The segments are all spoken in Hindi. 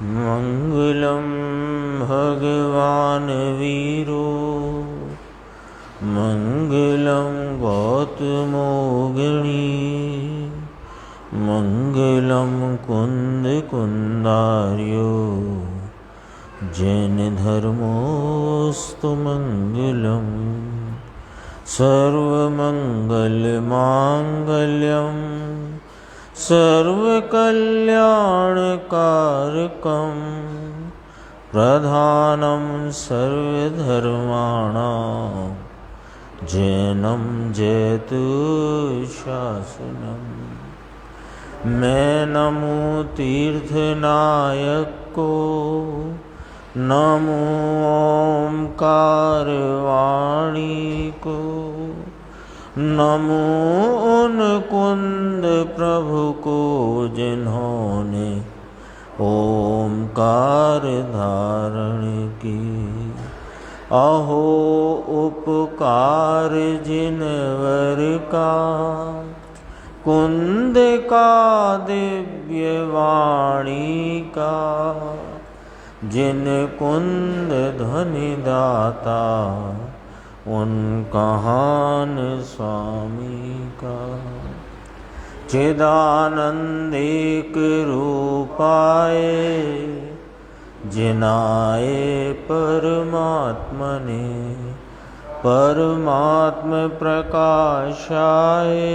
मंगलम भगवान वीरो मंगलम गौतमोगिनी मंगलम कुंद कुंदार्यो जैन धर्मोस्तु मंगलम सर्वमंगल मांगल्यम सर्वकल्याणकारकं प्रधानं सर्वधर्माणां जैनं जयतु शासनम्। मैं नमो तीर्थनायक को नमो ओंकारवाणी को नमो उन कुंद प्रभु को जिन्होंने ओंकार धारण की। अहो उपकार जिनवर का कुंद का दिव्य वाणी का जिन कुंद ध्वनि दाता उन कहान स्वामी का। चिदानंदिक रूपाए जिनाए परमात्मने परमात्म प्रकाशाए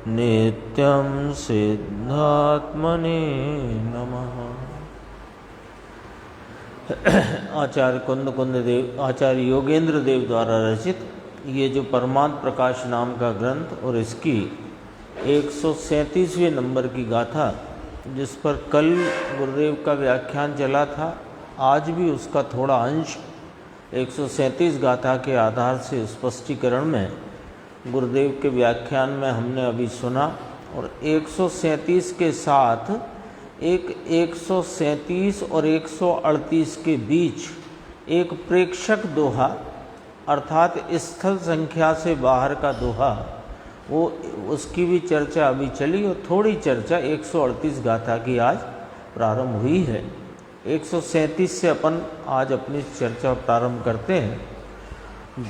नित्यं सिद्धात्मने नमः। आचार्य योगेंद्र देव द्वारा रचित ये जो परमात्म प्रकाश नाम का ग्रंथ और इसकी 137वें नंबर की गाथा, जिस पर कल गुरुदेव का व्याख्यान चला था, आज भी उसका थोड़ा अंश 137 गाथा के आधार से स्पष्टीकरण में गुरुदेव के व्याख्यान में हमने अभी सुना। और 137 के साथ एक 137 और 138 के बीच एक प्रेक्षक दोहा अर्थात स्थल संख्या से बाहर का दोहा, वो उसकी भी चर्चा अभी चली और थोड़ी चर्चा 138 गाथा की आज प्रारंभ हुई है। 137 से अपन आज अपनी चर्चा प्रारंभ करते हैं।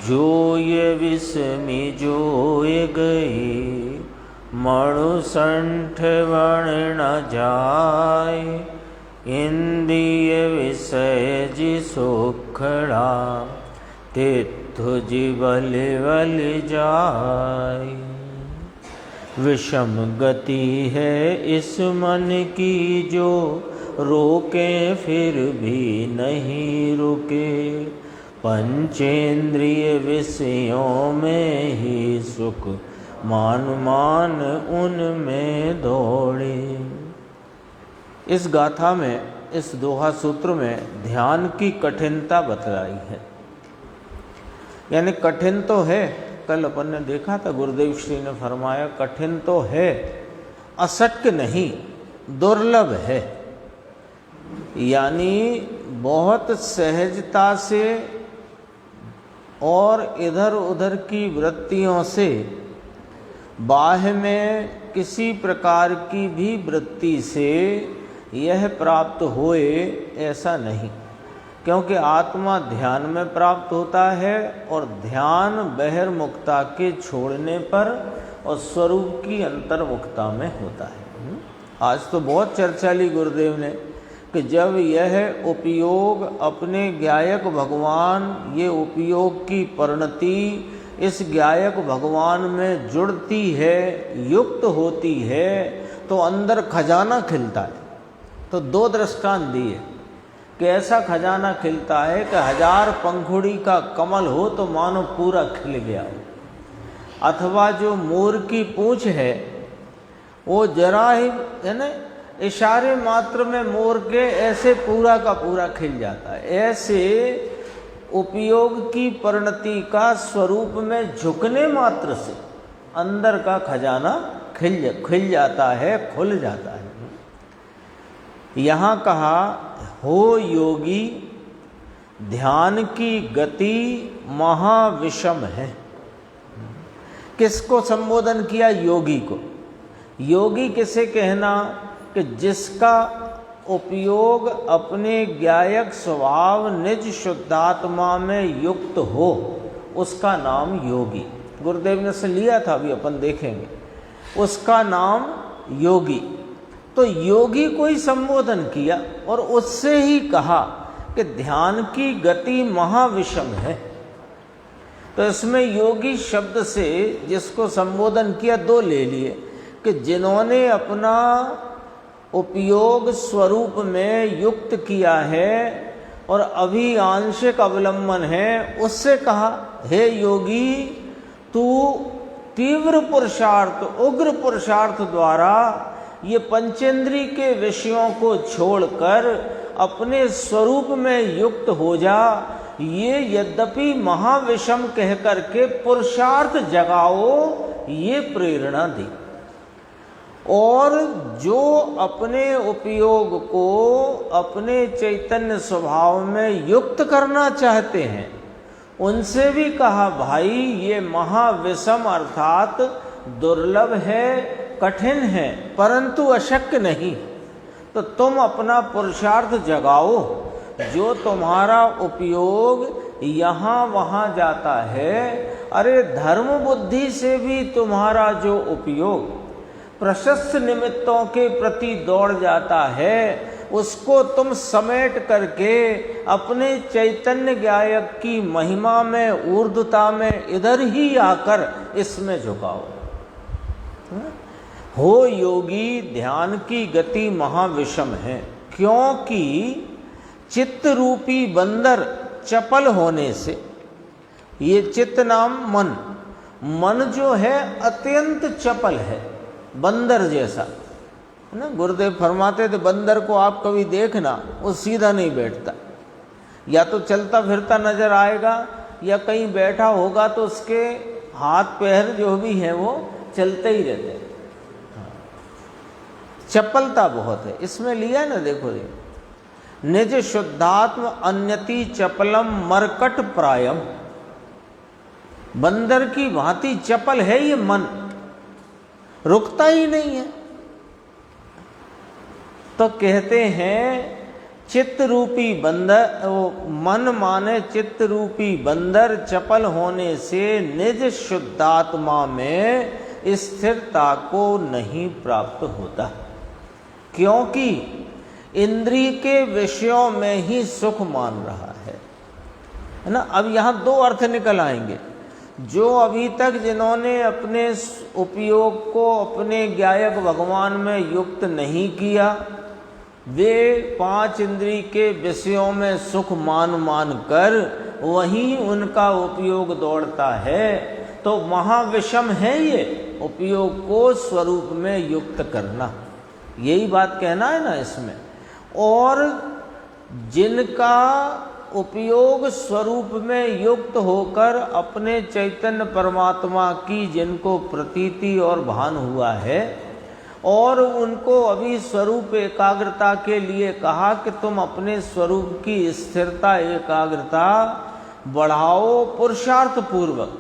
जो ये विस्मी जो ये गई मणुसंठ वण न जाय इंद्रिय विषय जी सोखड़ा तिथु जी बल बल जाय। विषम गति है इस मन की जो रोके फिर भी नहीं रुके पंचेंद्रिय विषयों में ही सुख मान मान उनमें दौड़े। इस गाथा में, इस दोहा सूत्र में ध्यान की कठिनता बतलाई है। यानी कठिन तो है, कल अपन ने देखा था गुरुदेव श्री ने फरमाया कठिन तो है, अशक्य नहीं, दुर्लभ है। यानी बहुत सहजता से और इधर उधर की वृत्तियों से बाह्य में किसी प्रकार की भी वृत्ति से यह प्राप्त होए ऐसा नहीं, क्योंकि आत्मा ध्यान में प्राप्त होता है और ध्यान बहिर्मुखता के छोड़ने पर और स्वरूप की अंतर्मुखता में होता है। आज तो बहुत चर्चा ली गुरुदेव ने कि जब यह उपयोग अपने ज्ञायक भगवान, ये उपयोग की परिणति इस ज्ञायक भगवान में जुड़ती है, युक्त होती है, तो अंदर खजाना खिलता है। तो दो दृष्टांत दिए कि ऐसा खजाना खिलता है कि 1000 पंखुड़ी का कमल हो तो मानो पूरा खिल गया हो, अथवा जो मोर की पूंछ है वो जरा ही है ना इशारे मात्र में मोर के ऐसे पूरा का पूरा खिल जाता है। ऐसे उपयोग की परिणति का स्वरूप में झुकने मात्र से अंदर का खजाना खिल जाता है, खुल जाता है। यहाँ कहा हो योगी ध्यान की गति महाविषम है। किसको संबोधन किया? योगी को। योगी किसे कहना कि जिसका उपयोग अपने ज्ञायक स्वभाव निज शुद्धात्मा में युक्त हो, उसका नाम योगी। गुरुदेव ने से लिया था, अभी अपन देखेंगे, उसका नाम योगी। तो योगी को ही संबोधन किया और उससे ही कहा कि ध्यान की गति महाविषम है। तो इसमें योगी शब्द से जिसको संबोधन किया दो ले लिए, कि जिन्होंने अपना उपयोग स्वरूप में युक्त किया है और अभी आंशिक अवलंबन है, उससे कहा हे योगी, तू तीव्र पुरुषार्थ, उग्र पुरुषार्थ द्वारा ये पंचेंद्री के विषयों को छोड़कर अपने स्वरूप में युक्त हो जा। ये यद्यपि महाविषम कह करके पुरुषार्थ जगाओ, ये प्रेरणा दी। और जो अपने उपयोग को अपने चैतन्य स्वभाव में युक्त करना चाहते हैं, उनसे भी कहा भाई ये महाविषम अर्थात दुर्लभ है, कठिन है, परंतु अशक्य नहीं। तो तुम अपना पुरुषार्थ जगाओ। जो तुम्हारा उपयोग यहाँ वहाँ जाता है, अरे धर्म बुद्धि से भी तुम्हारा जो उपयोग प्रशस्त निमित्तों के प्रति दौड़ जाता है, उसको तुम समेट करके अपने चैतन्य ज्ञायक की महिमा में, ऊर्ध्वता में इधर ही आकर इसमें झुकाओ। हो योगी, ध्यान की गति महाविषम है, क्योंकि चित्त रूपी बंदर चपल होने से, ये चित्त नाम मन, मन जो है अत्यंत चपल है, बंदर जैसा ना। गुरुदेव फरमाते थे बंदर को आप कभी देखना, वो सीधा नहीं बैठता, या तो चलता फिरता नजर आएगा या कहीं बैठा होगा तो उसके हाथ पैर जो भी हैं वो चलते ही रहते हैं। चपलता बहुत है इसमें। लिया ना, देखो ये निज शुद्धात्म अन्यति चपलम मरकट प्रायम, बंदर की भांति चपल है ये मन, रुकता ही नहीं है। तो कहते हैं चित्त रूपी बंदर, वो मन माने चित्त रूपी बंदर चपल होने से निज शुद्धात्मा में स्थिरता को नहीं प्राप्त होता, क्योंकि इंद्रिय के विषयों में ही सुख मान रहा है ना। अब यहाँ दो अर्थ निकल आएंगे। जो अभी तक जिन्होंने अपने उपयोग को अपने ज्ञायक भगवान में युक्त नहीं किया, वे पांच इंद्रिय के विषयों में सुख मान मान कर वहीं उनका उपयोग दौड़ता है, तो महाविषम है ये उपयोग को स्वरूप में युक्त करना। यही बात कहना है ना इसमें। और जिनका उपयोग स्वरूप में युक्त होकर अपने चैतन्य परमात्मा की जिनको प्रतीति और भान हुआ है, और उनको अभी स्वरूप एकाग्रता के लिए कहा कि तुम अपने स्वरूप की स्थिरता एकाग्रता बढ़ाओ पुरुषार्थ पूर्वक,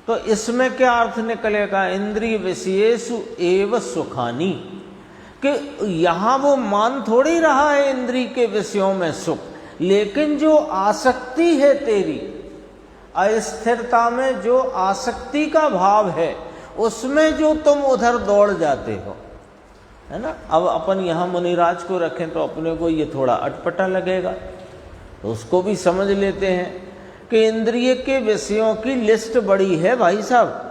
तो इसमें क्या अर्थ निकलेगा? इंद्रिय विषयेषु एव सुखानी, कि यहाँ वो मान थोड़ी रहा है इंद्रिय के विषयों में सुख, लेकिन जो आसक्ति है तेरी, अस्थिरता में जो आसक्ति का भाव है, उसमें जो तुम उधर दौड़ जाते हो, है ना। अब अपन यहाँ मुनिराज को रखें तो अपने को ये थोड़ा अटपटा लगेगा, तो उसको भी समझ लेते हैं कि इंद्रिय के विषयों की लिस्ट बड़ी है भाई साहब,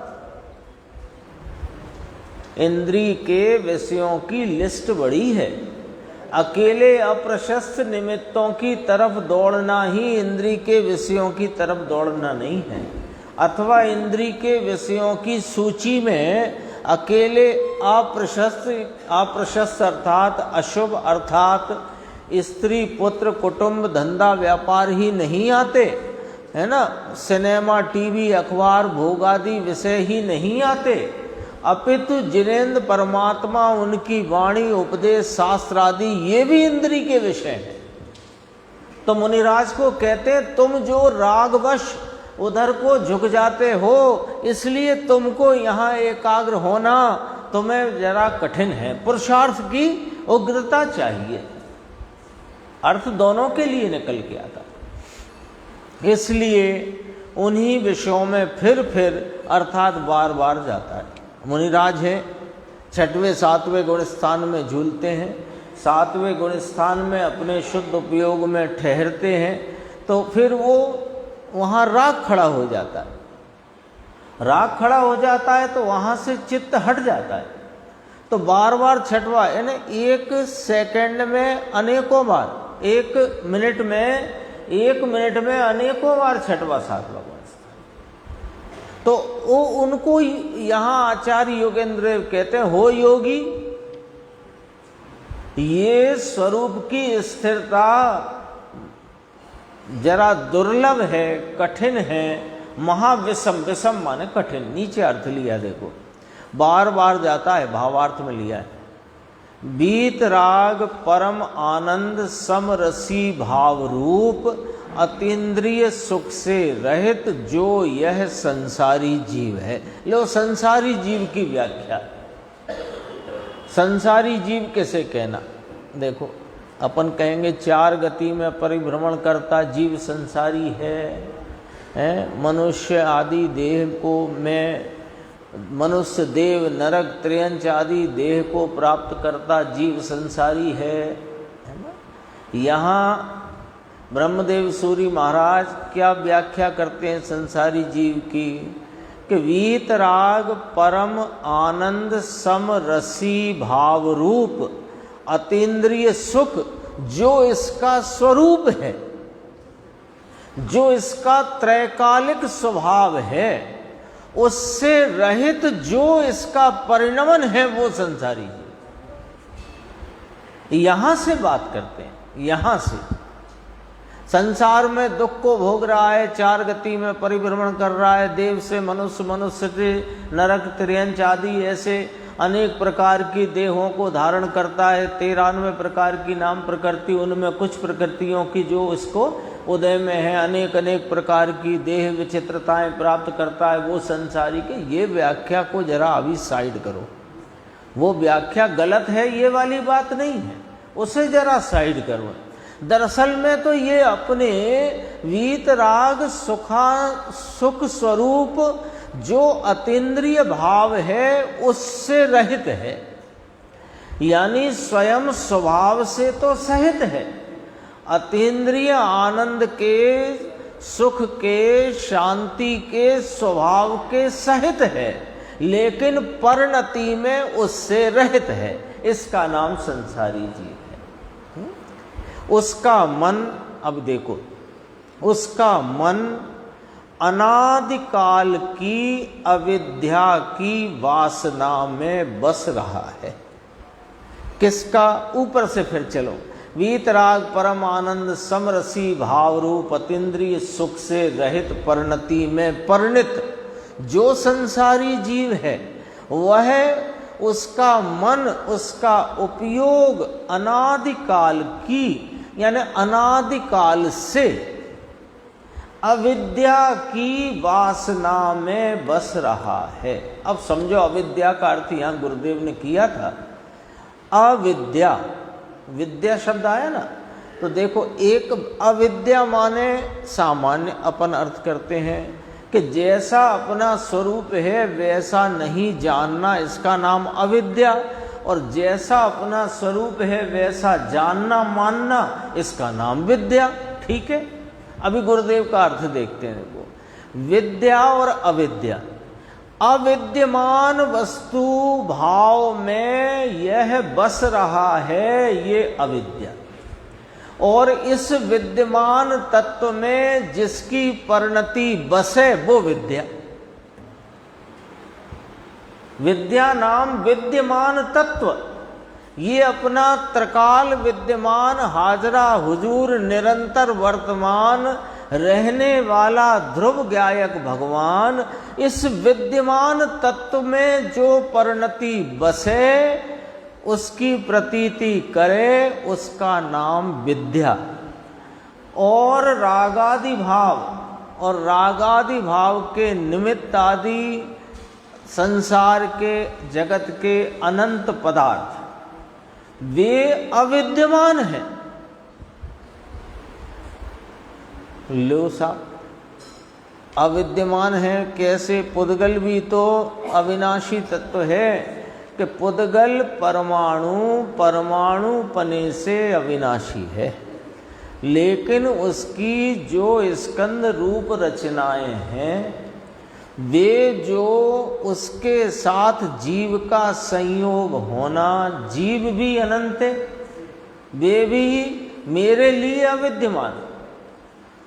इंद्रिय के विषयों की लिस्ट बड़ी है। अकेले अप्रशस्त निमित्तों की तरफ दौड़ना ही इंद्रिय के विषयों की तरफ दौड़ना नहीं है, अथवा इंद्रिय के विषयों की सूची में अकेले अप्रशस्त अर्थात अशुभ अर्थात स्त्री पुत्र कुटुंब धंधा व्यापार ही नहीं आते, है ना। सिनेमा टीवी अखबार भोग आदि विषय ही नहीं आते, अपितु जिनेन्द्र परमात्मा उनकी वाणी उपदेश शास्त्र आदि ये भी इंद्रिय के विषय हैं। तो मुनिराज को कहते हैं तुम जो रागवश उधर को झुक जाते हो, इसलिए तुमको यहाँ एकाग्र होना तुम्हें जरा कठिन है, पुरुषार्थ की उग्रता चाहिए। अर्थ दोनों के लिए निकल के आता। इसलिए उन्हीं विषयों में फिर अर्थात बार बार जाता है। मुनिराज हैं, 6वें 7वें गुण स्थान में झूलते हैं, 7वें गुण स्थान में अपने शुद्ध उपयोग में ठहरते हैं, तो फिर वो वहाँ राग खड़ा हो जाता है। राग खड़ा हो जाता है तो वहाँ से चित्त हट जाता है। तो बार बार छठवा, यानी 1 सेकंड में अनेकों बार, 1 मिनट में अनेकों बार 6वां 7वां गुण। तो वो उनको यहाँ आचार्य योगेंद्र कहते हैं, हो योगी, ये स्वरूप की स्थिरता जरा दुर्लभ है, कठिन है, महाविषम, विषम माने कठिन, नीचे अर्थ लिया देखो, बार बार जाता है, भावार्थ में लिया है। बीत राग परम आनंद समरसी भाव रूप अतीन्द्रिय सुख से रहित जो यह संसारी जीव है। लो संसारी जीव की व्याख्या। संसारी जीव कैसे कहना, देखो अपन कहेंगे 4 गति में परिभ्रमण करता जीव संसारी है। मनुष्य आदि देह को में मनुष्य देव नरक त्रियंच आदि देह को प्राप्त करता जीव संसारी है ना। यहाँ ब्रह्मदेव सूरी महाराज क्या व्याख्या करते हैं संसारी जीव की, कि वीतराग परम आनंद सम रसी भाव रूप अतीन्द्रिय सुख जो इसका स्वरूप है, जो इसका त्रैकालिक स्वभाव है, उससे रहित जो इसका परिणमन है, वो संसारी जीव। यहां से बात करते हैं, यहां से संसार में दुख को भोग रहा है, 4 गति में परिभ्रमण कर रहा है, देव से मनुष्य, मनुष्य से नरक त्रियंच आदि ऐसे अनेक प्रकार की देहों को धारण करता है। 93 प्रकार की नाम प्रकृति, उनमें कुछ प्रकृतियों की जो इसको उदय में है, अनेक अनेक प्रकार की देह विचित्रताएं प्राप्त करता है, वो संसारी के। ये व्याख्या को जरा अभी साइड करो, वो व्याख्या गलत है, ये वाली बात नहीं है, उसे जरा साइड करो। दरअसल में तो ये अपने वीतराग सुख स्वरूप जो अतीन्द्रिय भाव है उससे रहित है, यानी स्वयं स्वभाव से तो सहित है, अतीन्द्रिय आनंद के, सुख के, शांति के, स्वभाव के सहित है, लेकिन परिणति में उससे रहित है। इसका नाम संसारी जीव है। उसका मन, अब देखो, उसका मन अनादिकाल की अविद्या की वासना में बस रहा है। किसका? ऊपर से फिर चलो, वीतराग परम आनंद समरसी भाव रूप अतीन्द्रिय सुख से रहित परिणति में परिणित जो संसारी जीव है, वह उसका मन, उसका उपयोग अनादिकाल की, यानी अनादिकाल से अविद्या की वासना में बस रहा है। अब समझो अविद्या का अर्थ यहां गुरुदेव ने किया था अविद्या, विद्या शब्द आया ना, तो देखो एक अविद्या माने सामान्य अपन अर्थ करते हैं कि जैसा अपना स्वरूप है वैसा नहीं जानना, इसका नाम अविद्या, और जैसा अपना स्वरूप है वैसा जानना मानना, इसका नाम विद्या। ठीक है, अभी गुरुदेव का अर्थ देखते हैं। देखो, विद्या और अविद्या, अविद्यमान वस्तु भाव में यह बस रहा है, ये अविद्या, और इस विद्यमान तत्व में जिसकी परिणति बसे वो विद्या। विद्या नाम विद्यमान तत्व, ये अपना त्रकाल विद्यमान हाजरा हुजूर निरंतर वर्तमान रहने वाला ध्रुव गायक भगवान, इस विद्यमान तत्व में जो परिणति बसे, उसकी प्रतीति करे, उसका नाम विद्या। और रागादि भाव, और रागादि भाव के निमित्त आदि संसार के, जगत के अनंत पदार्थ, वे अविद्यमान हैं, लो साहब, अविद्यमान है कैसे? पुद्गल भी तो अविनाशी तत्व है कि पुद्गल परमाणु पने से अविनाशी है, लेकिन उसकी जो स्कंद रूप रचनाएं हैं, वे जो उसके साथ जीव का संयोग होना, जीव भी अनंत है, वे भी मेरे लिए अविद्यमान,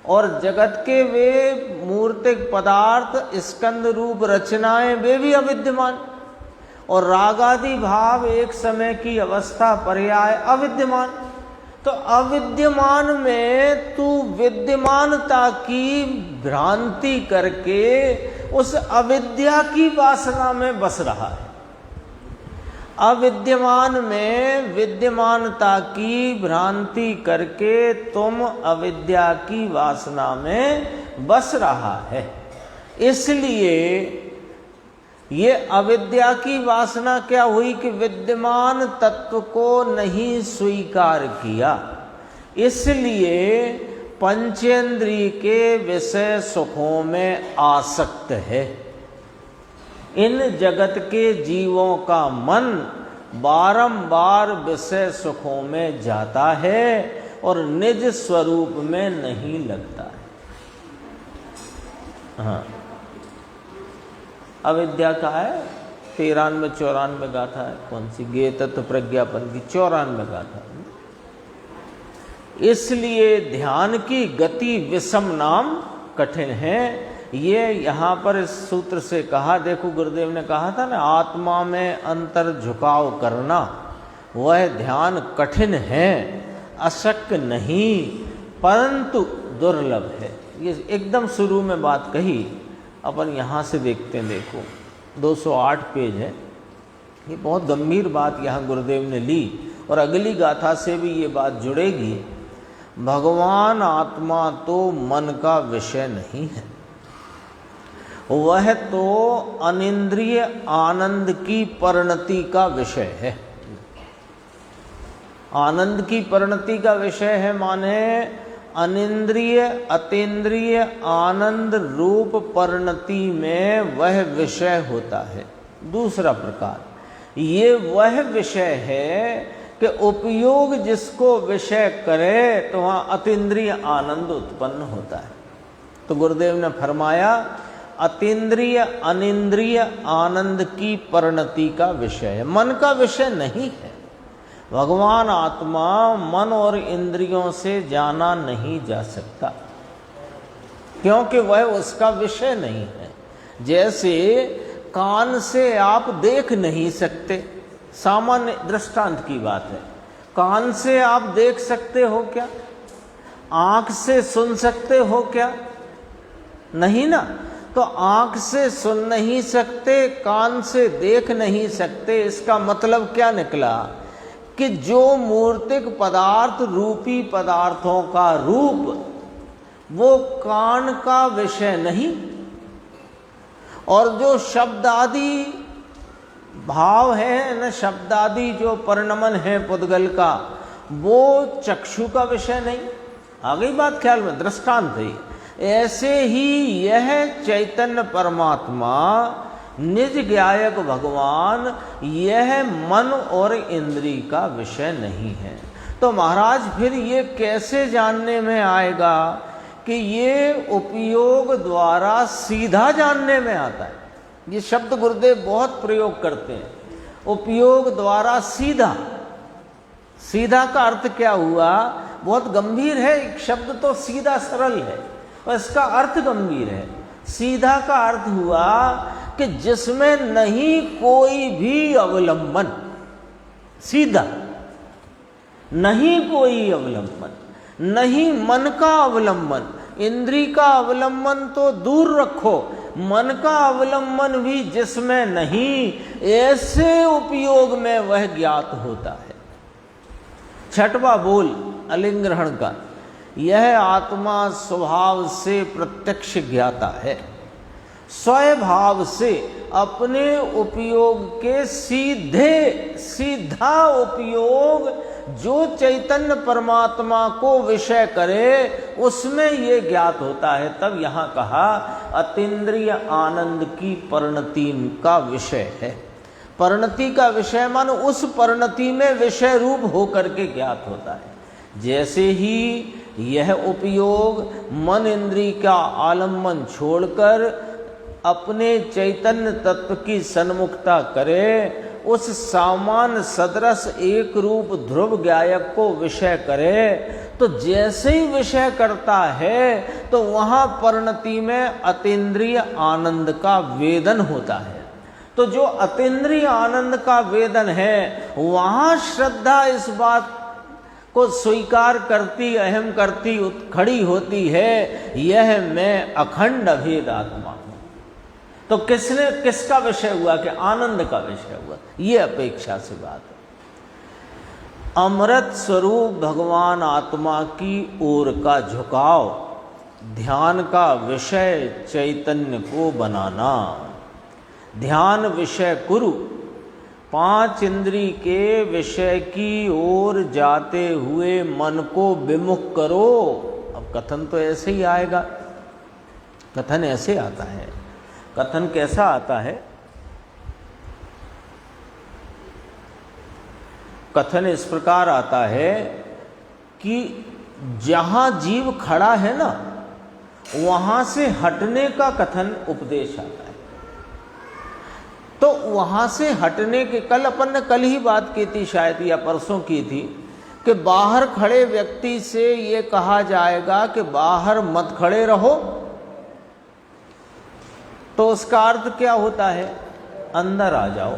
और जगत के वे मूर्तिक पदार्थ स्कंद रूप रचनाएं वे भी अविद्यमान, और रागादि भाव एक समय की अवस्था पर्याय अविद्यमान। तो अविद्यमान में तू विद्यमानता की भ्रांति करके उस अविद्या की वासना में बस रहा है। अविद्यमान में विद्यमानता की भ्रांति करके तुम अविद्या की वासना में बस रहा है। इसलिए ये अविद्या की वासना क्या हुई कि विद्यमान तत्व को नहीं स्वीकार किया, इसलिए पंचेंद्रिय के विषय सुखों में आसक्त है। इन जगत के जीवों का मन बारंबार विषय सुखों में जाता है और निज स्वरूप में नहीं लगता है। हाँ, अविद्या का है 93-94 गाथा है, कौन सी? गेय तत्व प्रज्ञापन की 94 गाथा। इसलिए ध्यान की गति विषम नाम कठिन है। ये यहाँ पर इस सूत्र से कहा, देखो गुरुदेव ने कहा था ना, आत्मा में अंतर झुकाव करना वह ध्यान कठिन है, अशक्य नहीं, परंतु दुर्लभ है। ये एकदम शुरू में बात कही, अपन यहाँ से देखते हैं। देखो 208 पेज है, ये बहुत गंभीर बात यहाँ गुरुदेव ने ली, और अगली गाथा से भी ये बात जुड़ेगी। भगवान आत्मा तो मन का विषय नहीं है, वह तो अनिंद्रिय आनंद की परिणति का विषय है। आनंद की परिणति का विषय है माने अनिंद्रिय अतीन्द्रिय आनंद रूप परिणति में वह विषय होता है। दूसरा प्रकार, ये वह विषय है कि उपयोग जिसको विषय करे तो वहाँ अतीन्द्रिय आनंद उत्पन्न होता है। तो गुरुदेव ने फरमाया अतीन्द्रिय अनिंद्रिय आनंद की परिणति का विषय है, मन का विषय नहीं है। भगवान आत्मा मन और इंद्रियों से जाना नहीं जा सकता, क्योंकि वह उसका विषय नहीं है। जैसे कान से आप देख नहीं सकते, सामान्य दृष्टांत की बात है, कान से आप देख सकते हो क्या? आंख से सुन सकते हो क्या? नहीं ना। तो आंख से सुन नहीं सकते, कान से देख नहीं सकते, इसका मतलब क्या निकला कि जो मूर्तिक पदार्थ रूपी पदार्थों का रूप वो कान का विषय नहीं, और जो शब्द आदि भाव है न, शब्द आदि जो परिणमन है पुद्गल का, वो चक्षु का विषय नहीं। आ गई बात ख्याल में? दृष्टांत है। ऐसे ही यह चैतन्य परमात्मा निज ज्ञायक भगवान यह मन और इंद्रिय का विषय नहीं है। तो महाराज फिर ये कैसे जानने में आएगा कि ये उपयोग द्वारा सीधा जानने में आता है? ये शब्द गुरुदेव बहुत प्रयोग करते हैं, उपयोग द्वारा सीधा। सीधा का अर्थ क्या हुआ? बहुत गंभीर है। एक शब्द तो सीधा सरल है और इसका अर्थ गंभीर है। सीधा का अर्थ हुआ कि जिसमें नहीं कोई भी अवलंबन, सीधा, नहीं कोई अवलंबन, नहीं मन का अवलंबन, इंद्रिय का अवलंबन तो दूर रखो, मन का अवलंबन भी जिसमें नहीं, ऐसे उपयोग में वह ज्ञात होता है। छठवां बोल अलिंग ग्रहण का, यह आत्मा स्वभाव से प्रत्यक्ष ज्ञाता है, स्वभाव से अपने उपयोग के सीधा उपयोग जो चैतन्य परमात्मा को विषय करे उसमें ये ज्ञात होता है। तब यहाँ कहा अतीन्द्रिय आनंद की परिणति का विषय है। परिणति का विषय मानो उस परिणति में विषय रूप होकर के ज्ञात होता है। जैसे ही यह उपयोग मन इंद्रिय का आलम्बन छोड़कर अपने चैतन्य तत्व की सन्मुखता करे, उस सामान्य सदृश एक रूप ध्रुव ज्ञायक को विषय करे, तो जैसे ही विषय करता है तो वहाँ परिणति में अतीन्द्रिय आनंद का वेदन होता है। तो जो अतीन्द्रिय आनंद का वेदन है वहाँ श्रद्धा इस बात को स्वीकार करती, अहम करती, खड़ी होती है, यह मैं अखंड अभेद आत्मा हूँ। तो किसका विषय हुआ कि आनंद का विषय हुआ। ये अपेक्षा से बात है। अमृत स्वरूप भगवान आत्मा की ओर का झुकाव, ध्यान का विषय चैतन्य को बनाना। ध्यान विषय कुरु, 5 इंद्री के विषय की ओर जाते हुए मन को विमुख करो। अब कथन तो ऐसे ही आएगा, कथन ऐसे आता है। कथन कैसा आता है? कथन इस प्रकार आता है कि जहां जीव खड़ा है ना, वहां से हटने का कथन उपदेश आता है। तो वहां से हटने के, अपन ने कल ही बात की थी शायद या परसों की थी, कि बाहर खड़े व्यक्ति से ये कहा जाएगा कि बाहर मत खड़े रहो, तो उसका अर्थ क्या होता है? अंदर आ जाओ।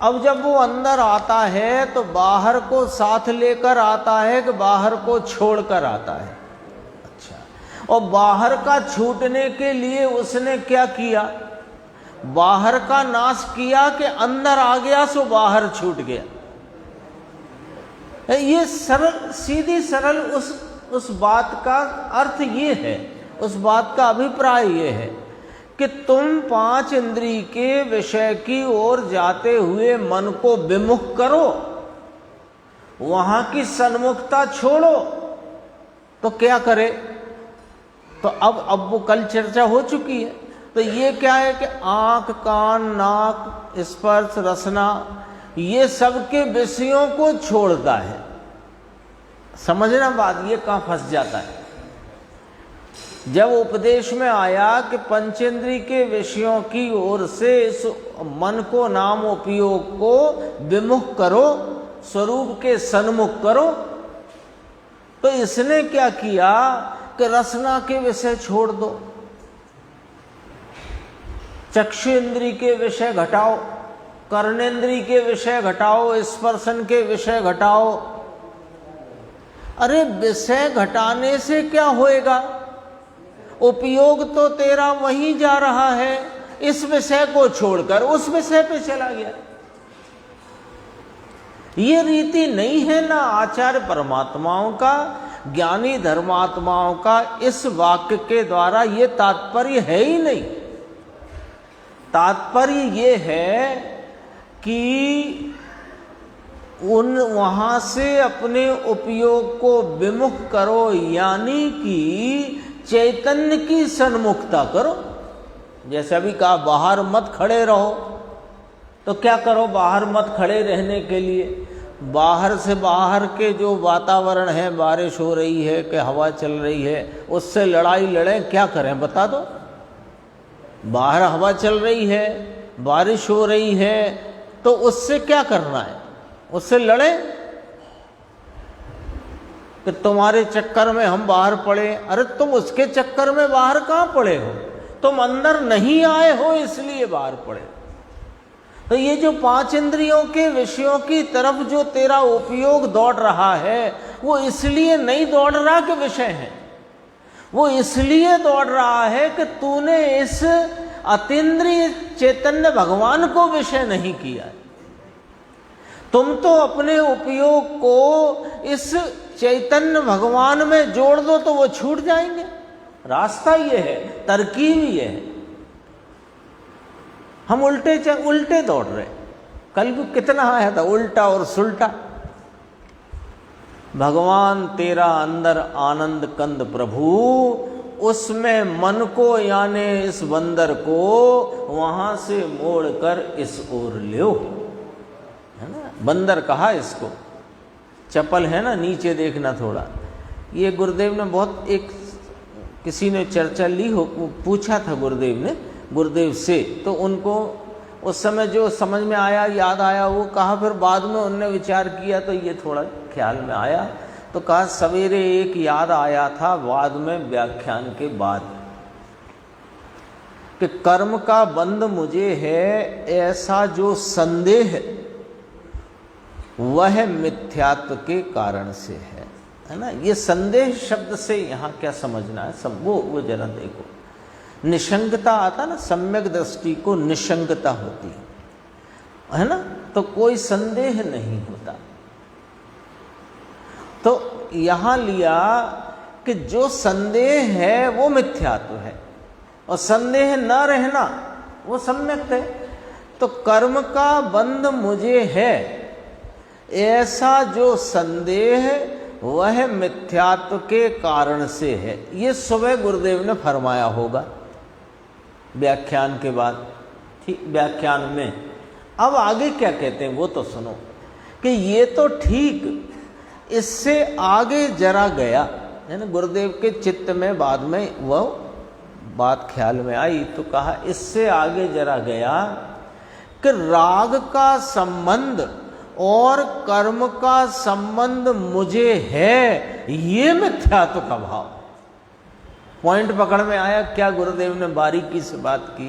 अब जब वो अंदर आता है तो बाहर को साथ लेकर आता है कि बाहर को छोड़कर आता है? अच्छा, और बाहर का छूटने के लिए उसने क्या किया? बाहर का नाश किया कि अंदर आ गया सो बाहर छूट गया। ये सरल, सीधी सरल उस बात का अर्थ ये है, उस बात का अभिप्राय ये है कि तुम 5 इंद्रिय के विषय की ओर जाते हुए मन को विमुख करो, वहां की सन्मुखता छोड़ो। तो क्या करे? तो अब वो कल चर्चा हो चुकी है। तो ये क्या है कि आंख, कान, नाक, स्पर्श, रसना, ये सब के विषयों को छोड़ता है। समझना बात, ये कहाँ फंस जाता है। जब उपदेश में आया कि पंचेंद्रिय के विषयों की ओर से इस मन को, नाम उपयोग को विमुख करो, स्वरूप के सन्मुख करो, तो इसने क्या किया कि रसना के विषय छोड़ दो, चक्षु इंद्रिय के विषय घटाओ, कर्णेंद्रिय के विषय घटाओ, स्पर्शन के विषय घटाओ। अरे विषय घटाने से क्या होएगा? उपयोग तो तेरा वहीं जा रहा है, इस विषय को छोड़कर उस विषय पे चला गया। ये रीति नहीं है ना आचार्य परमात्माओं का, ज्ञानी धर्मात्माओं का। इस वाक्य के द्वारा ये तात्पर्य है ही नहीं। तात्पर्य ये है कि वहां से अपने उपयोग को विमुख करो, यानी कि चैतन्य की सन्मुखता करो। जैसे अभी कहा बाहर मत खड़े रहो, तो क्या करो? बाहर मत खड़े रहने के लिए बाहर से, बाहर के जो वातावरण है, बारिश हो रही है कि हवा चल रही है, उससे लड़ाई लड़ें? क्या करें बता दो? बाहर हवा चल रही है, बारिश हो रही है, तो उससे क्या करना है? उससे लड़ें कि तुम्हारे चक्कर में हम बाहर पड़े। अरे तुम उसके चक्कर में बाहर कहाँ पड़े हो? तुम अंदर नहीं आए हो इसलिए बाहर पड़े। तो ये जो 5 इंद्रियों के विषयों की तरफ जो तेरा उपयोग दौड़ रहा है, वो इसलिए नहीं दौड़ रहा कि विषय है, वो इसलिए दौड़ रहा है कि तूने इस अतीन्द्रिय चैतन्य भगवान को विषय नहीं किया। तुम तो अपने उपयोग को इस चैतन्य भगवान में जोड़ दो तो वो छूट जाएंगे। रास्ता ये है, तरकीब ये है। हम उल्टे दौड़ रहे। कल भी कितना आया था उल्टा और सुल्टा। भगवान तेरा अंदर आनंद कंद प्रभु, उसमें मन को यानी इस बंदर को वहां से मोड़कर इस ओर लो, है ना। बंदर कहा इसको, चपल है ना, नीचे देखना थोड़ा। ये गुरुदेव ने बहुत एक किसी ने चर्चा ली हो, पूछा था गुरुदेव से, तो उनको उस समय जो समझ में आया, याद आया, वो कहा। फिर बाद में उनने विचार किया तो ये थोड़ा ख्याल में आया, तो कहा सवेरे एक याद आया था बाद में व्याख्यान के बाद, कि कर्म का बंध मुझे है ऐसा जो संदेह वह मिथ्यात्व के कारण से है ना। ये संदेह शब्द से यहाँ क्या समझना है, सब वो जरा देखो। निशंकता आता ना, सम्यक दृष्टि को निशंकता होती है ना, तो कोई संदेह नहीं होता। तो यहां लिया कि जो संदेह है वो मिथ्यात्व है, और संदेह न रहना वो सम्यक है। तो कर्म का बंध मुझे है ऐसा जो संदेह वह मिथ्यात्व के कारण से है, ये सुबह गुरुदेव ने फरमाया होगा व्याख्यान के बाद, ठीक, व्याख्यान में। अब आगे क्या कहते हैं वो तो सुनो, कि ये तो ठीक, इससे आगे जरा गया, है ना। गुरुदेव के चित्त में बाद में वह बात ख्याल में आई, तो कहा इससे आगे जरा गया कि राग का संबंध और कर्म का संबंध मुझे है, ये मिथ्यात्व का भाव। पॉइंट पकड़ में आया क्या गुरुदेव ने बारीकी से बात की,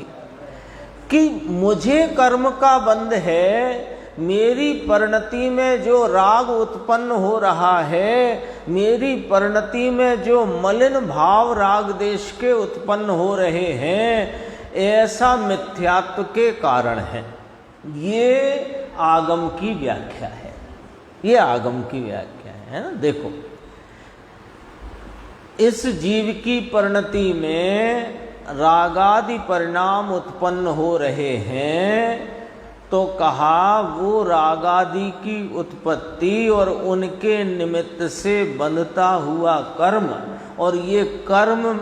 कि मुझे कर्म का बंध है, मेरी परिणति में जो राग उत्पन्न हो रहा है, मेरी परिणति में जो मलिन भाव राग देश के उत्पन्न हो रहे हैं, ऐसा मिथ्यात्व के कारण है। ये आगम की व्याख्या है, ये आगम की व्याख्या है ना। देखो, इस जीव की परिणति में रागादि परिणाम उत्पन्न हो रहे हैं, तो कहा वो रागादि की उत्पत्ति और उनके निमित्त से बंधता हुआ कर्म, और ये कर्म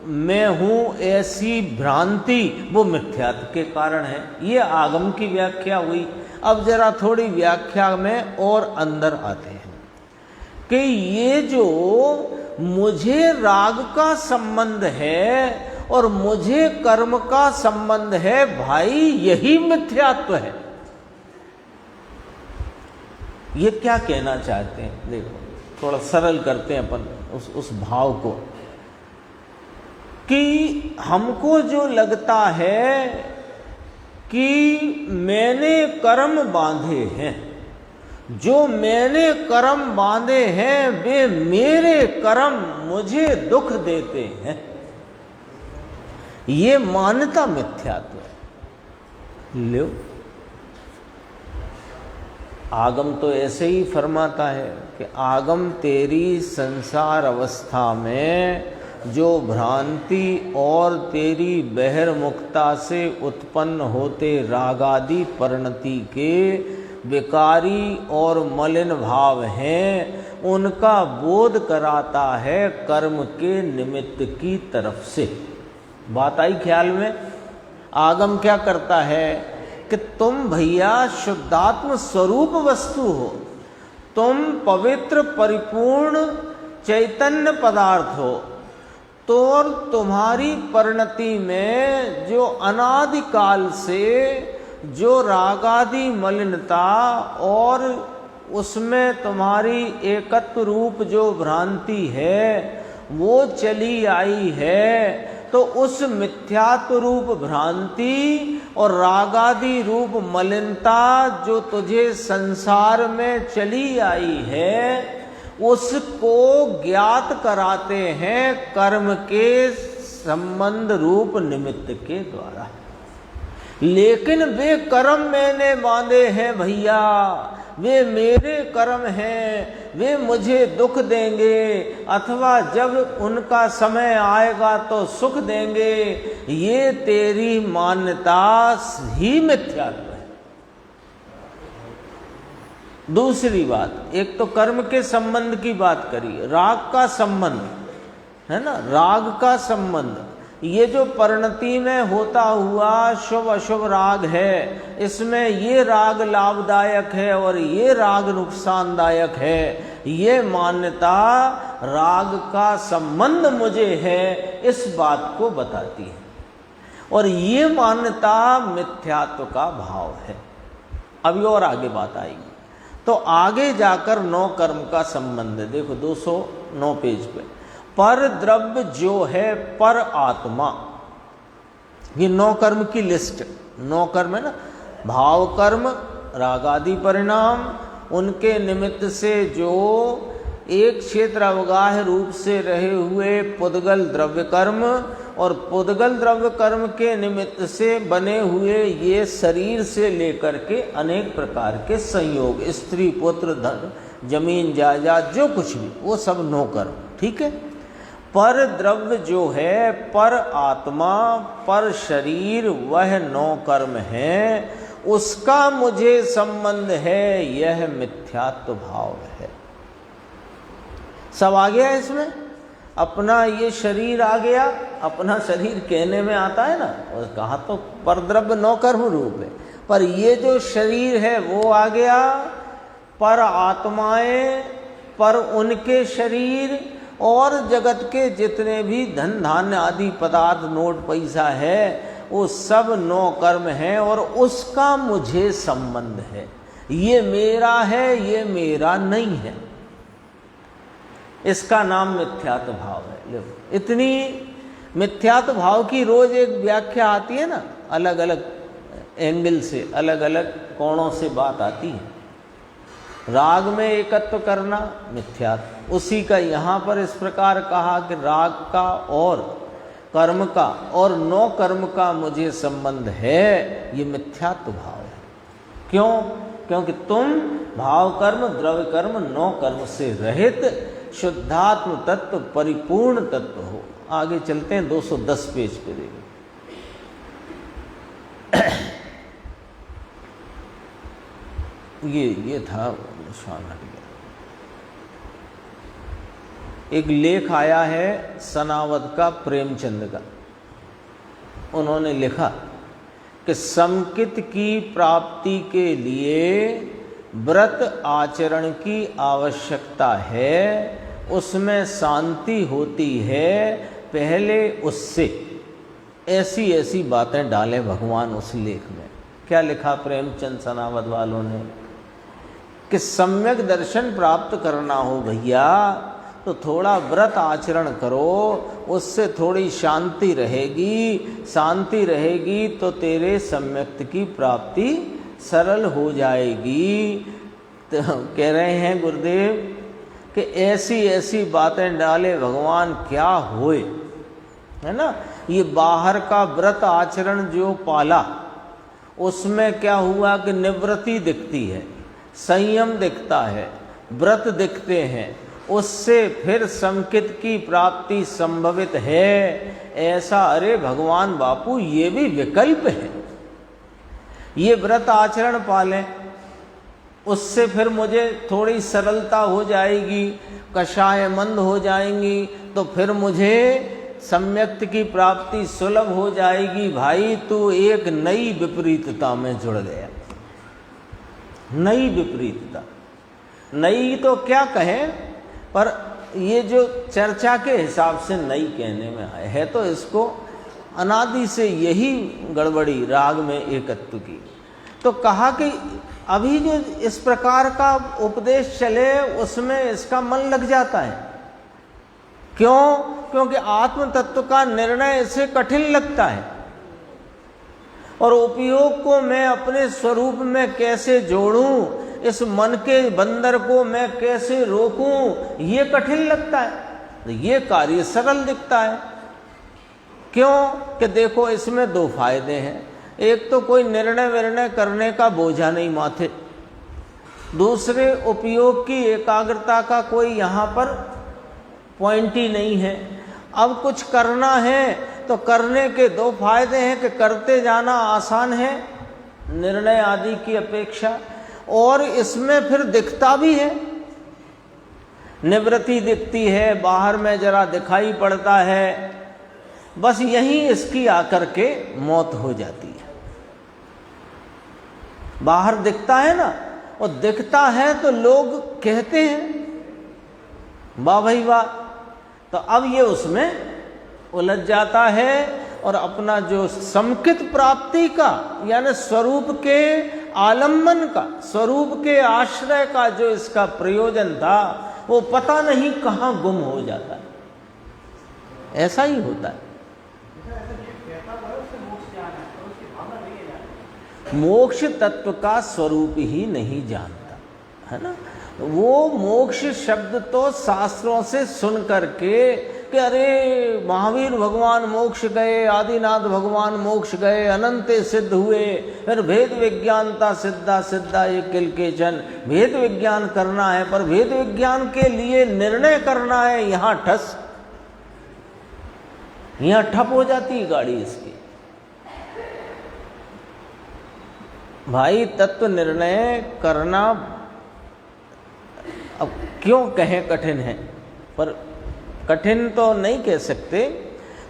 में हूँ ऐसी भ्रांति, वो मिथ्यात्व के कारण है। ये आगम की व्याख्या हुई। अब जरा थोड़ी व्याख्या में और अंदर आते हैं कि ये जो मुझे राग का संबंध है और मुझे कर्म का संबंध है, भाई यही मिथ्यात्व है। ये क्या कहना चाहते हैं, देखो थोड़ा सरल करते हैं अपन उस भाव को, कि हमको जो लगता है कि मैंने कर्म बांधे हैं, जो मैंने कर्म बांधे हैं वे मेरे कर्म मुझे दुख देते हैं, ये मान्यता मिथ्यात्व है। लो, आगम तो ऐसे ही फरमाता है कि आगम तेरी संसार अवस्था में जो भ्रांति और तेरी बहिर्मुखता से उत्पन्न होते रागादि परिणति के विकारी और मलिन भाव हैं, उनका बोध कराता है कर्म के निमित्त की तरफ से। बात आई ख्याल में। आगम क्या करता है कि तुम भैया शुद्धात्म स्वरूप वस्तु हो, तुम पवित्र परिपूर्ण चैतन्य पदार्थ हो, तो तुम्हारी परिणति में जो अनादिकाल से जो रागादि मलिनता और उसमें तुम्हारी एकत्व रूप जो भ्रांति है वो चली आई है, तो उस मिथ्यात्व रूप भ्रांति और रागादि रूप मलिनता जो तुझे संसार में चली आई है, उसको ज्ञात कराते हैं कर्म के संबंध रूप निमित्त के द्वारा। लेकिन वे कर्म मैंने बांधे हैं भैया, वे मेरे कर्म हैं, वे मुझे दुख देंगे, अथवा जब उनका समय आएगा तो सुख देंगे, ये तेरी मान्यता ही मिथ्यात्व है। दूसरी बात, एक तो कर्म के संबंध की बात करी, राग का संबंध है ना, राग का संबंध, ये जो परिणति में होता हुआ शुभ अशुभ राग है, इसमें ये राग लाभदायक है और ये राग नुकसानदायक है, ये मान्यता राग का संबंध मुझे है इस बात को बताती है, और ये मान्यता मिथ्यात्व का भाव है। अभी और आगे बात आएगी। तो आगे जाकर नौ कर्म का संबंध है, देखो 209 पेज पे, पर द्रव्य जो है पर आत्मा, ये नौ कर्म की लिस्ट, नौ कर्म है ना, भाव कर्म, रागादि परिणाम, उनके निमित्त से जो एक क्षेत्र अवगाह रूप से रहे हुए पुद्गल द्रव्य कर्म, और पुद्गल द्रव्य कर्म के निमित्त से बने हुए ये शरीर से लेकर के अनेक प्रकार के संयोग, स्त्री पुत्र धन जमीन जायदाद जो कुछ भी, वो सब नौ कर्म, ठीक है। पर द्रव्य जो है पर आत्मा पर शरीर, वह नौ कर्म है, उसका मुझे संबंध है, यह मिथ्यात्व भाव है। सब आ गया इसमें, अपना ये शरीर आ गया, अपना शरीर कहने में आता है ना, और कहा तो पर द्रव्य नौ कर्म रूप है, पर ये जो शरीर है वो आ गया, पर आत्माएं, पर उनके शरीर, और जगत के जितने भी धन धान्य आदि पदार्थ नोट पैसा है वो सब नौ कर्म है, और उसका मुझे संबंध है, ये मेरा है, ये मेरा नहीं है, इसका नाम मिथ्यात्व भाव है। इतनी मिथ्यात्व भाव की रोज एक व्याख्या आती है ना, अलग अलग एंगल से, अलग अलग कोणों से बात आती है। राग में एकत्व करना मिथ्यात्व, उसी का यहाँ पर इस प्रकार कहा कि राग का और कर्म का और नौ कर्म का मुझे संबंध है, ये मिथ्यात्व भाव है। क्यों? क्योंकि तुम भाव कर्म द्रव्य कर्म नौ कर्म से रहित शुद्धात्म तत्व परिपूर्ण तत्व हो। आगे चलते हैं 210 पेज पे देखो। ये था निशान हट गया। एक लेख आया है सनावद का, प्रेमचंद का, उन्होंने लिखा कि समकित की प्राप्ति के लिए व्रत आचरण की आवश्यकता है, उसमें शांति होती है, पहले उससे ऐसी ऐसी बातें डालें भगवान उस लेख में। क्या लिखा प्रेमचंद सनावद वालों ने कि सम्यक दर्शन प्राप्त करना हो भैया तो थोड़ा व्रत आचरण करो, उससे थोड़ी शांति रहेगी, शांति रहेगी तो तेरे सम्यक्त की प्राप्ति सरल हो जाएगी। तो कह रहे हैं गुरुदेव कि ऐसी ऐसी बातें डाले भगवान, क्या होए, है ना। ये बाहर का व्रत आचरण जो पाला, उसमें क्या हुआ कि निवृत्ति दिखती है, संयम दिखता है, व्रत दिखते हैं, उससे फिर समकित की प्राप्ति संभवित है ऐसा। अरे भगवान बापू, ये भी विकल्प है। ये व्रत आचरण पालें, उससे फिर मुझे थोड़ी सरलता हो जाएगी, कषाय मंद हो जाएंगी, तो फिर मुझे सम्यक्त की प्राप्ति सुलभ हो जाएगी। भाई तू एक नई विपरीतता में जुड़ गया। नई विपरीतता, नई तो क्या कहें, पर ये जो चर्चा के हिसाब से नई कहने में आए है, तो इसको अनादि से यही गड़बड़ी राग में एकत्व की। तो कहा कि अभी जो इस प्रकार का उपदेश चले उसमें इसका मन लग जाता है। क्यों? क्योंकि आत्म तत्व का निर्णय इसे कठिन लगता है, और उपयोग को मैं अपने स्वरूप में कैसे जोड़ूं, इस मन के बंदर को मैं कैसे रोकूं, ये कठिन लगता है। तो ये कार्य सरल दिखता है। क्यों? कि देखो इसमें दो फायदे हैं। एक तो कोई निर्णय विर्णय करने का बोझा नहीं माथे, दूसरे उपयोग की एकाग्रता का कोई यहाँ पर पॉइंट ही नहीं है। अब कुछ करना है तो करने के दो फायदे हैं कि करते जाना आसान है निर्णय आदि की अपेक्षा, और इसमें फिर दिखता भी है, निवृत्ति दिखती है, बाहर में जरा दिखाई पड़ता है, बस यहीं इसकी आकर के मौत हो जाती है। बाहर दिखता है ना, और दिखता है तो लोग कहते हैं वाह भाई वाह, तो अब ये उसमें उलझ जाता है और अपना जो समकित प्राप्ति का यानी स्वरूप के आलम्बन का, स्वरूप के आश्रय का जो इसका प्रयोजन था वो पता नहीं कहाँ गुम हो जाता है। ऐसा ही होता है। मोक्ष तत्व का स्वरूप ही नहीं जानता है ना। वो मोक्ष शब्द तो शास्त्रों से सुन करके कि अरे महावीर भगवान मोक्ष गए, आदिनाथ भगवान मोक्ष गए, अनंत सिद्ध हुए, फिर भेद विज्ञानता सिद्धा सिद्धा ये किलकेचन, भेद विज्ञान करना है, पर भेद विज्ञान के लिए निर्णय करना है, यहाँ ठस, यहाँ ठप हो जाती है गाड़ी इसकी। भाई तत्व निर्णय करना अब क्यों कहें कठिन है, पर कठिन तो नहीं कह सकते,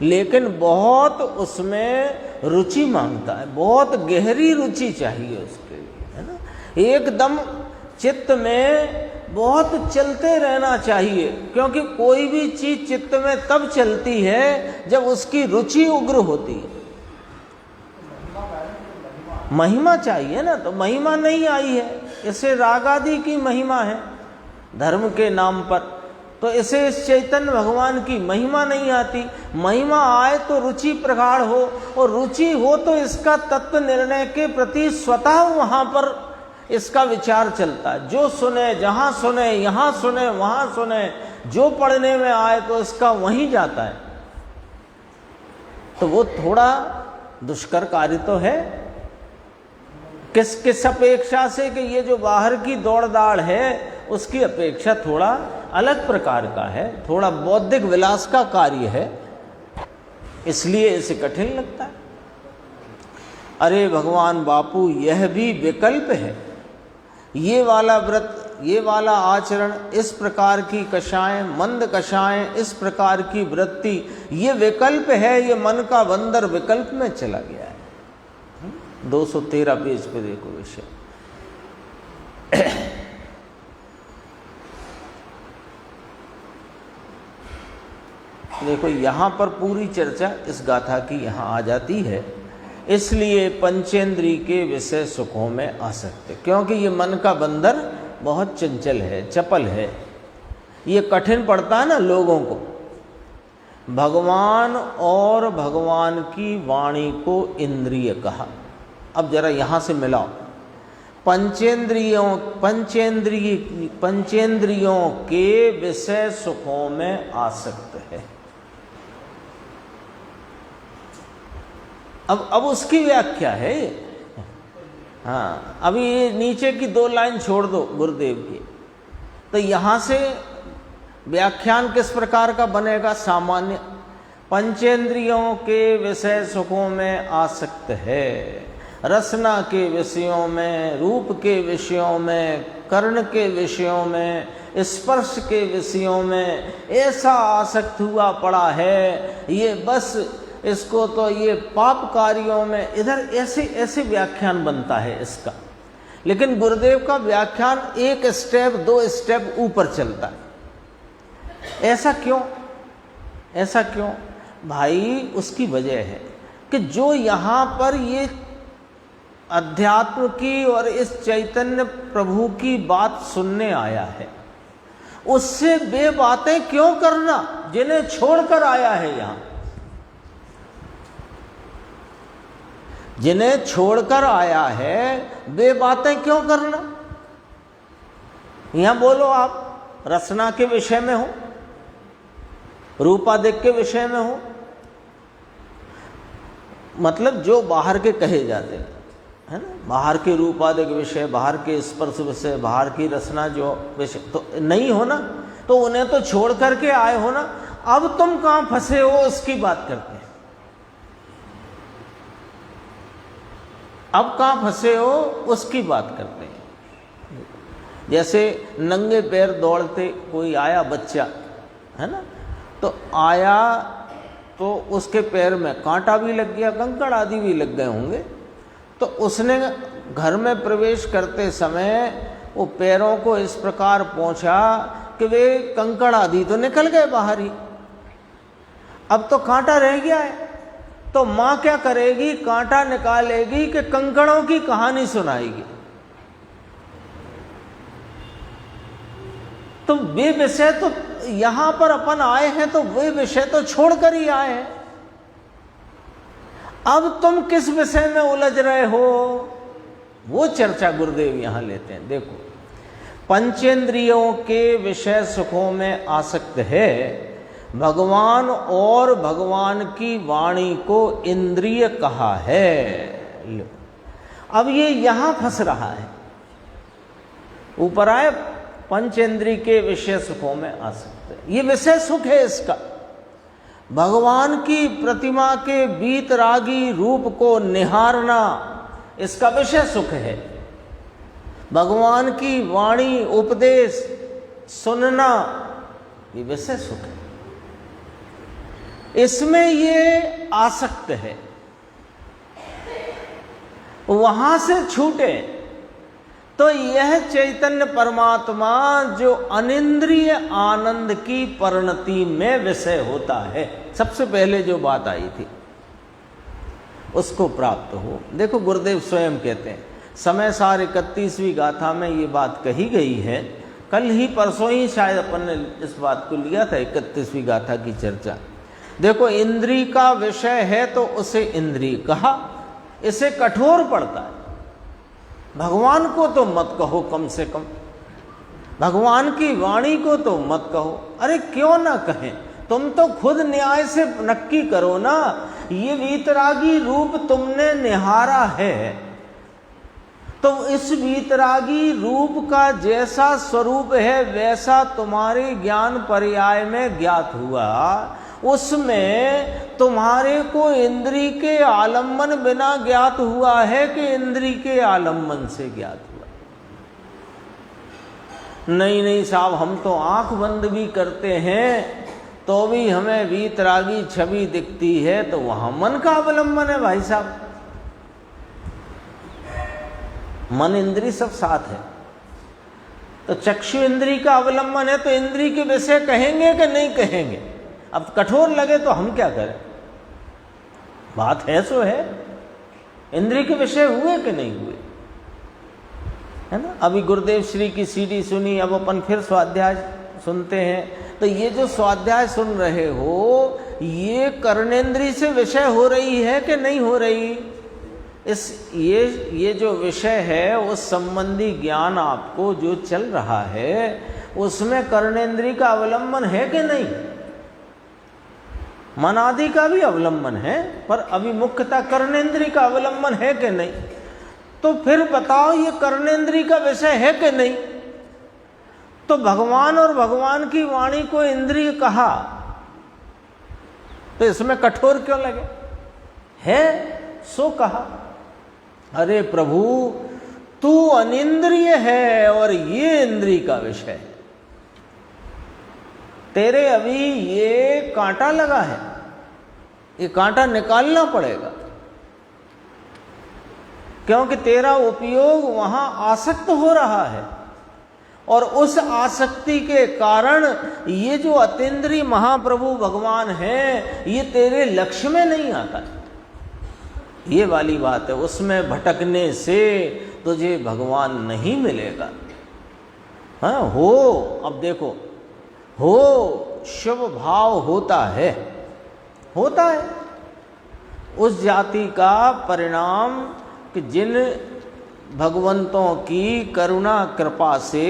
लेकिन बहुत उसमें रुचि मांगता है, बहुत गहरी रुचि चाहिए उसके लिए, है ना। एकदम चित्त में बहुत चलते रहना चाहिए, क्योंकि कोई भी चीज चित्त में तब चलती है जब उसकी रुचि उग्र होती है। महिमा चाहिए ना, तो महिमा नहीं आई है, इसे राग आदि की महिमा है धर्म के नाम पर, तो इसे इस चैतन्य भगवान की महिमा नहीं आती। महिमा आए तो रुचि प्रगाढ़ हो, और रुचि हो तो इसका तत्व निर्णय के प्रति स्वतः वहां पर इसका विचार चलता है। जो सुने, जहां सुने, यहां सुने, वहां सुने, जो पढ़ने में आए तो इसका वहीं जाता है। तो वो थोड़ा दुष्कर कार्य तो है, किस अपेक्षा से कि ये जो बाहर की दौड़ दाड़ है उसकी अपेक्षा थोड़ा अलग प्रकार का है, थोड़ा बौद्धिक विलास का कार्य है, इसलिए इसे कठिन लगता है। अरे भगवान बापू, यह भी विकल्प है, ये वाला व्रत, ये वाला आचरण, इस प्रकार की कषाएं, मंद कषाएं, इस प्रकार की वृत्ति, ये विकल्प है, ये मन का बंदर विकल्प में चला गया है। 213 पेज पे देखो विषय। देखो यहाँ पर पूरी चर्चा इस गाथा की यहाँ आ जाती है। इसलिए पंचेंद्रिय के विषय सुखों में आसक्त, क्योंकि ये मन का बंदर बहुत चंचल है, चपल है, ये कठिन पड़ता है ना लोगों को। भगवान और भगवान की वाणी को इंद्रिय कहा। अब जरा यहाँ से मिलाओ, पंचेंद्रियों के विषय सुखों में आसक्त है। अब उसकी व्याख्या है। हाँ, अभी ये नीचे की 2 लाइन छोड़ दो गुरुदेव की, तो यहाँ से व्याख्यान किस प्रकार का बनेगा? सामान्य, पंचेंद्रियों के विषय सुखों में आसक्त है, रसना के विषयों में, रूप के विषयों में, कर्ण के विषयों में, स्पर्श के विषयों में ऐसा आसक्त हुआ पड़ा है, ये बस इसको तो ये पाप कार्यों में, इधर ऐसे ऐसे व्याख्यान बनता है इसका। लेकिन गुरुदेव का व्याख्यान 1 स्टेप 2 स्टेप ऊपर चलता है। ऐसा क्यों? ऐसा क्यों भाई? उसकी वजह है कि जो यहाँ पर ये अध्यात्म की और इस चैतन्य प्रभु की बात सुनने आया है, उससे वे बातें क्यों करना जिन्हें छोड़कर आया है यहाँ? जिन्हें छोड़कर आया है वे बातें क्यों करना? यहां बोलो, आप रसना के विषय में हो, रूपादिक के विषय में हो, मतलब जो बाहर के कहे जाते हैं, है ना, बाहर के रूपादिक विषय, बाहर के स्पर्श विषय, बाहर की रसना जो विषय तो नहीं हो ना, तो उन्हें तो छोड़ करके आए हो ना। अब तुम कहां फंसे हो उसकी बात करते हैं। अब कहां फंसे हो उसकी बात करते हैं। जैसे नंगे पैर दौड़ते कोई आया बच्चा, है ना, तो आया तो उसके पैर में कांटा भी लग गया, कंकड़ आदि भी लग गए होंगे, तो उसने घर में प्रवेश करते समय वो पैरों को इस प्रकार पहुंचा कि वे कंकड़ आदि तो निकल गए बाहर ही, अब तो कांटा रह गया है। तो माँ क्या करेगी, कांटा निकालेगी कि कंकड़ों की कहानी सुनाएगी। तो वे विषय तो यहां पर अपन आए हैं, तो वे विषय तो छोड़कर ही आए हैं। अब तुम किस विषय में उलझ रहे हो, वो चर्चा गुरुदेव यहां लेते हैं। देखो, पंचेंद्रियों के विषय सुखों में आसक्त है, भगवान और भगवान की वाणी को इंद्रिय कहा है। अब ये यहां फंस रहा है, ऊपर आए पंचेंद्रिय के विषय सुखों में आसक्त है, ये विषय सुख है इसका। भगवान की प्रतिमा के बीतरागी रूप को निहारना इसका विषय सुख है। भगवान की वाणी उपदेश सुनना ये विषय सुख है, इसमें ये आसक्त है। वहां से छूटे तो यह चैतन्य परमात्मा जो अनिंद्रिय आनंद की परिणति में विषय होता है, सबसे पहले जो बात आई थी, उसको प्राप्त हो। देखो गुरुदेव स्वयं कहते हैं, समय सार 31वीं गाथा में ये बात कही गई है। कल ही परसों ही शायद अपन ने इस बात को लिया था, 31वीं गाथा की चर्चा। देखो, इंद्रिय का विषय है तो उसे इंद्रिय कहा, इसे कठोर पड़ता है। भगवान को तो मत कहो, कम से कम भगवान की वाणी को तो मत कहो। अरे क्यों ना कहें, तुम तो खुद न्याय से नक्की करो ना। ये वीतरागी रूप तुमने निहारा है, तो इस वीतरागी रूप का जैसा स्वरूप है वैसा तुम्हारे ज्ञान पर्याय में ज्ञात हुआ। उसमें तुम्हारे को इंद्रिय के आलम्बन बिना ज्ञात हुआ है कि इंद्रिय के आलम्बन से ज्ञात हुआ? नहीं साहब, हम तो आंख बंद भी करते हैं तो भी हमें वीतरागी छवि दिखती है, तो वहां मन का अवलंबन है भाई साहब। मन इंद्रिय सब साथ है, तो चक्षु इंद्रिय का अवलंबन है, तो इंद्रिय के विषय कहेंगे कि नहीं कहेंगे? अब कठोर लगे तो हम क्या करें? बात है सो है, इंद्रिय के विषय हुए कि नहीं हुए, है ना। अभी गुरुदेव श्री की सीडी सुनी, अब अपन फिर स्वाध्याय सुनते हैं। तो ये जो स्वाध्याय सुन रहे हो, ये कर्णेंद्रिय से विषय हो रही है कि नहीं हो रही? ये जो विषय है उस संबंधी ज्ञान आपको जो चल रहा है, उसमें कर्णेंद्रिय का अवलंबन है कि नहीं? मन आदि का भी अवलंबन है, पर अभी मुख्यतः कर्णेंद्रिय का अवलंबन है कि नहीं? तो फिर बताओ, ये कर्णेंद्रिय का विषय है कि नहीं? तो भगवान और भगवान की वाणी को इंद्रिय कहा, तो इसमें कठोर क्यों लगे? है सो कहा। अरे प्रभु, तू अनिंद्रिय है और ये इंद्रिय का विषय है। तेरे अभी ये कांटा लगा है, ये कांटा निकालना पड़ेगा, क्योंकि तेरा उपयोग वहां आसक्त हो रहा है, और उस आसक्ति के कारण ये जो अतीन्द्रिय महाप्रभु भगवान है, ये तेरे लक्ष्य में नहीं आता। ये वाली बात है, उसमें भटकने से तुझे भगवान नहीं मिलेगा। हाँ हो, अब देखो, हो शुभ भाव होता है उस जाति का परिणाम कि जिन भगवंतों की करुणा कृपा से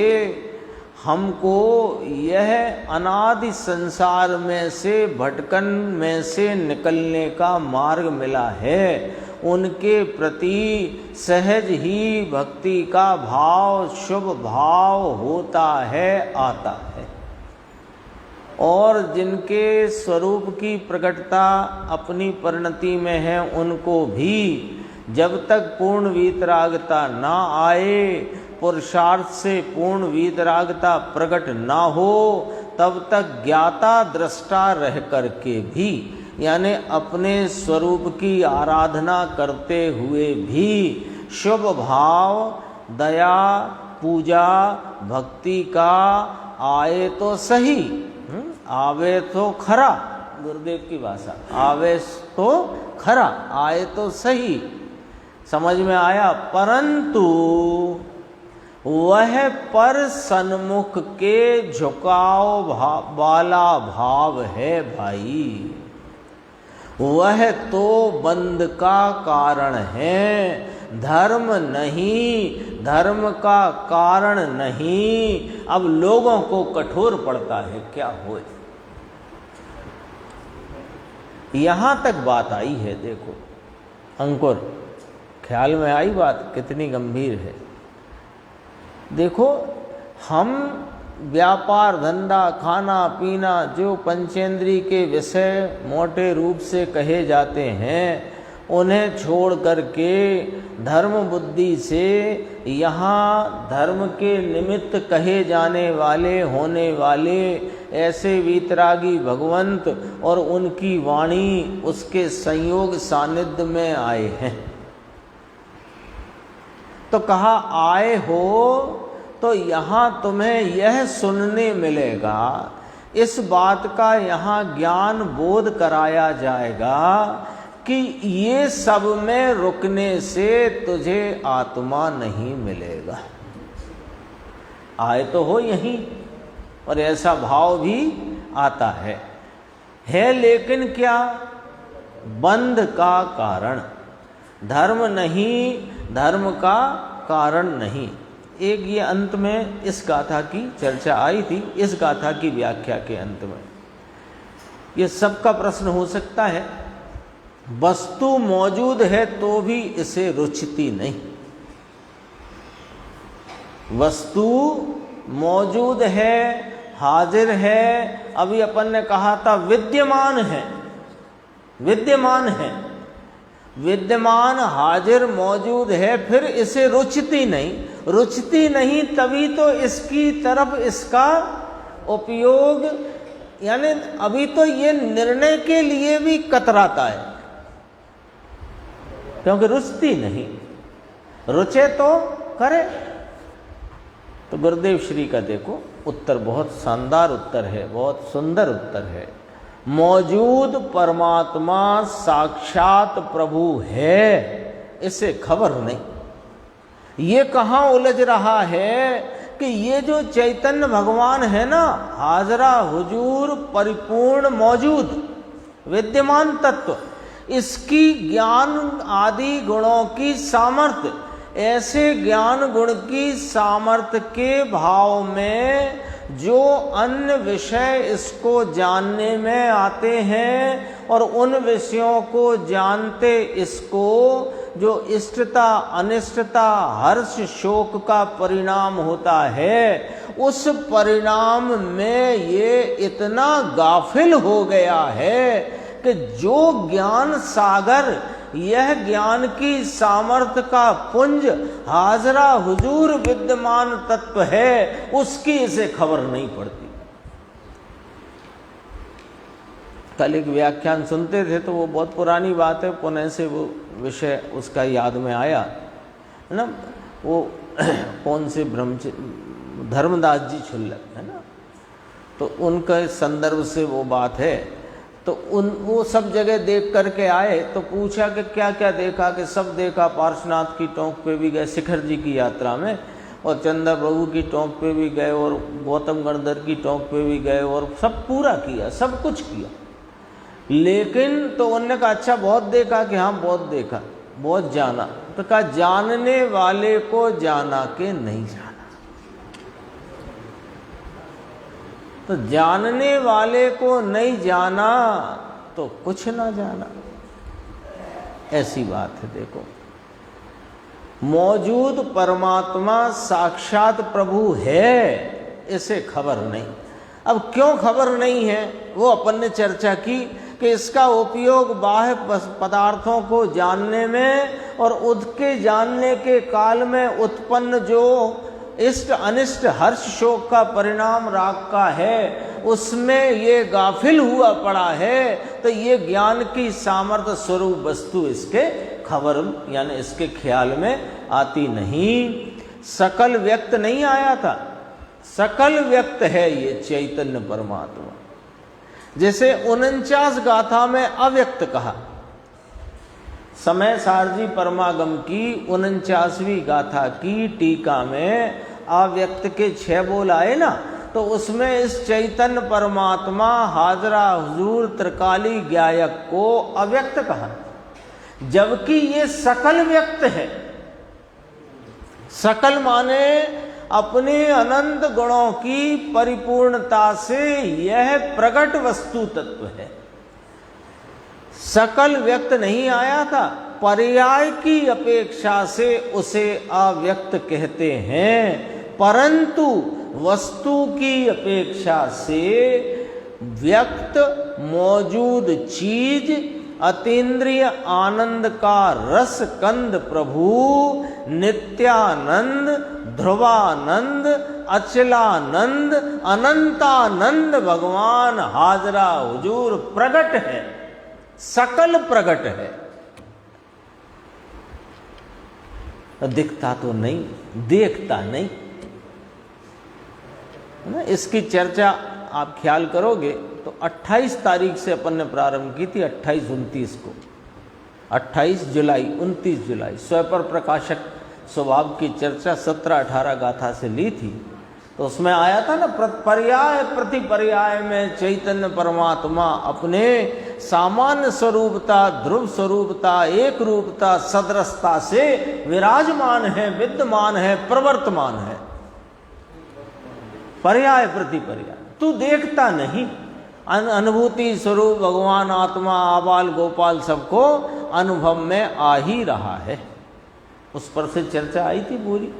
हमको यह अनादि संसार में से भटकन में से निकलने का मार्ग मिला है, उनके प्रति सहज ही भक्ति का भाव, शुभ भाव होता है, आता है। और जिनके स्वरूप की प्रकटता अपनी परिणति में है, उनको भी जब तक पूर्ण वीतरागता ना आए पुरुषार्थ से पूर्ण वीतरागता प्रकट ना हो तब तक ज्ञाता दृष्टा रह करके भी, यानी अपने स्वरूप की आराधना करते हुए भी शुभ भाव, दया, पूजा, भक्ति का आए तो सही, आवे तो खरा, गुरुदेव की भाषा, आवे तो खरा, आए तो सही, समझ में आया। परंतु वह पर सन्मुख के झुकाव वाला भाव है भाई, वह तो बंध का कारण है, धर्म नहीं, धर्म का कारण नहीं। अब लोगों को कठोर पड़ता है, क्या होए। यहां तक बात आई है, देखो अंकुर, ख्याल में आई बात कितनी गंभीर है। देखो हम व्यापार, धंधा, खाना पीना, जो पंचेंद्री के विषय मोटे रूप से कहे जाते हैं, उन्हें छोड़ करके धर्म बुद्धि से यहाँ धर्म के निमित्त कहे जाने वाले, होने वाले ऐसे वीतरागी भगवंत और उनकी वाणी उसके संयोग सानिध्य में आए हैं। तो कहा आए हो तो यहाँ तुम्हें यह सुनने मिलेगा, इस बात का यहाँ ज्ञान बोध कराया जाएगा कि ये सब में रुकने से तुझे आत्मा नहीं मिलेगा। आए तो हो यहीं, और ऐसा भाव भी आता है लेकिन क्या, बंध का कारण, धर्म नहीं, धर्म का कारण नहीं। एक ये अंत में इस गाथा की चर्चा आई थी, इस गाथा की व्याख्या के अंत में ये सबका प्रश्न हो सकता है, वस्तु मौजूद है तो भी इसे रुचती नहीं। वस्तु मौजूद है, हाजिर है, अभी अपन ने कहा था विद्यमान है, विद्यमान है, विद्यमान हाजिर मौजूद है, फिर इसे रुचती नहीं, रुचती नहीं तभी तो इसकी तरफ इसका उपयोग, यानी अभी तो ये निर्णय के लिए भी कतराता है, क्योंकि रुचती नहीं, रुचे तो करे। तो गुरुदेव श्री का देखो उत्तर बहुत शानदार उत्तर है, बहुत सुंदर उत्तर है। मौजूद परमात्मा साक्षात प्रभु है, इसे खबर नहीं। ये कहाँ उलझ रहा है कि ये जो चैतन्य भगवान है ना, हाजरा हुजूर परिपूर्ण मौजूद विद्यमान तत्व, इसकी ज्ञान आदि गुणों की सामर्थ्य, ऐसे ज्ञान गुण की सामर्थ्य के भाव में जो अन्य विषय इसको जानने में आते हैं और उन विषयों को जानते इसको जो इष्टता अनिष्टता हर्ष शोक का परिणाम होता है, उस परिणाम में ये इतना गाफिल हो गया है कि जो ज्ञान सागर, यह ज्ञान की सामर्थ्य का पुंज हाजरा हुजूर विद्यमान तत्व है, उसकी इसे खबर नहीं पड़ती। कल एक व्याख्यान सुनते थे तो वो बहुत पुरानी बात है, पुणे से वो विषय उसका याद में आया है ना, वो कौन से धर्मदास जी छुल्लक है ना, तो उनके संदर्भ से वो बात है। तो वो सब जगह देख करके आए तो पूछा कि क्या क्या देखा, कि सब देखा, पार्श्वनाथ की टोंक पे भी गए शिखर जी की यात्रा में, और चंद्र प्रभु की टोंक पे भी गए, और गौतम गणधर की टोंक पे भी गए, और सब पूरा किया, सब कुछ किया। लेकिन तो उन्होंने कहा अच्छा बहुत देखा, कि हाँ बहुत देखा, बहुत जाना। तो कहा जानने वाले को जाना के नहीं जाना, तो जानने वाले को नहीं जाना तो कुछ ना जाना, ऐसी बात है। देखो मौजूद परमात्मा साक्षात प्रभु है, इसे खबर नहीं। अब क्यों खबर नहीं है वो अपन ने चर्चा की कि इसका उपयोग बाह्य पदार्थों को जानने में और उसके जानने के काल में उत्पन्न जो इष्ट अनिष्ट हर्ष शोक का परिणाम राग का है, उसमें ये गाफिल हुआ पड़ा है, तो ये ज्ञान की सामर्थ्य स्वरूप वस्तु इसके खबर यानी इसके ख्याल में आती नहीं। सकल व्यक्त नहीं आया था, सकल व्यक्त है ये चैतन्य परमात्मा। जैसे 49 गाथा में अव्यक्त कहा, समय सारजी परमागम की 49वीं गाथा की टीका में अव्यक्त के 6 बोल आए ना, तो उसमें इस चैतन्य परमात्मा हाजरा हुजूर त्रिकाली ज्ञायक को अव्यक्त कहा, जबकि ये सकल व्यक्त है। सकल माने अपने अनंत गुणों की परिपूर्णता से यह प्रकट वस्तु तत्व है। सकल व्यक्त नहीं आया था, पर्याय की अपेक्षा से उसे अव्यक्त कहते हैं, परंतु वस्तु की अपेक्षा से व्यक्त मौजूद चीज अतीन्द्रिय आनंद का रस कंद प्रभु नित्यानंद ध्रुवानंद अचलानंद अनंतानंद भगवान हाजरा हुजूर प्रगट है, सकल प्रगट है। दिखता तो नहीं, देखता नहीं ना। इसकी चर्चा आप ख्याल करोगे तो 28 तारीख से अपन ने प्रारंभ की थी, 28-29 को, 28 जुलाई 29 जुलाई स्वपर प्रकाशक स्वभाव की चर्चा 17-18 गाथा से ली थी। तो उसमें आया था ना, पर्याय प्रति पर्याय में चैतन्य परमात्मा अपने सामान्य स्वरूपता, ध्रुव स्वरूपता, एक रूपता, सदरसता से विराजमान है, विद्यमान है, प्रवर्तमान है। पर्याय प्रति पर्याय, तू देखता नहीं, अनुभूति स्वरूप भगवान आत्मा आबाल गोपाल सबको अनुभव में आ ही रहा है। उस पर से चर्चा आई थी पूरी।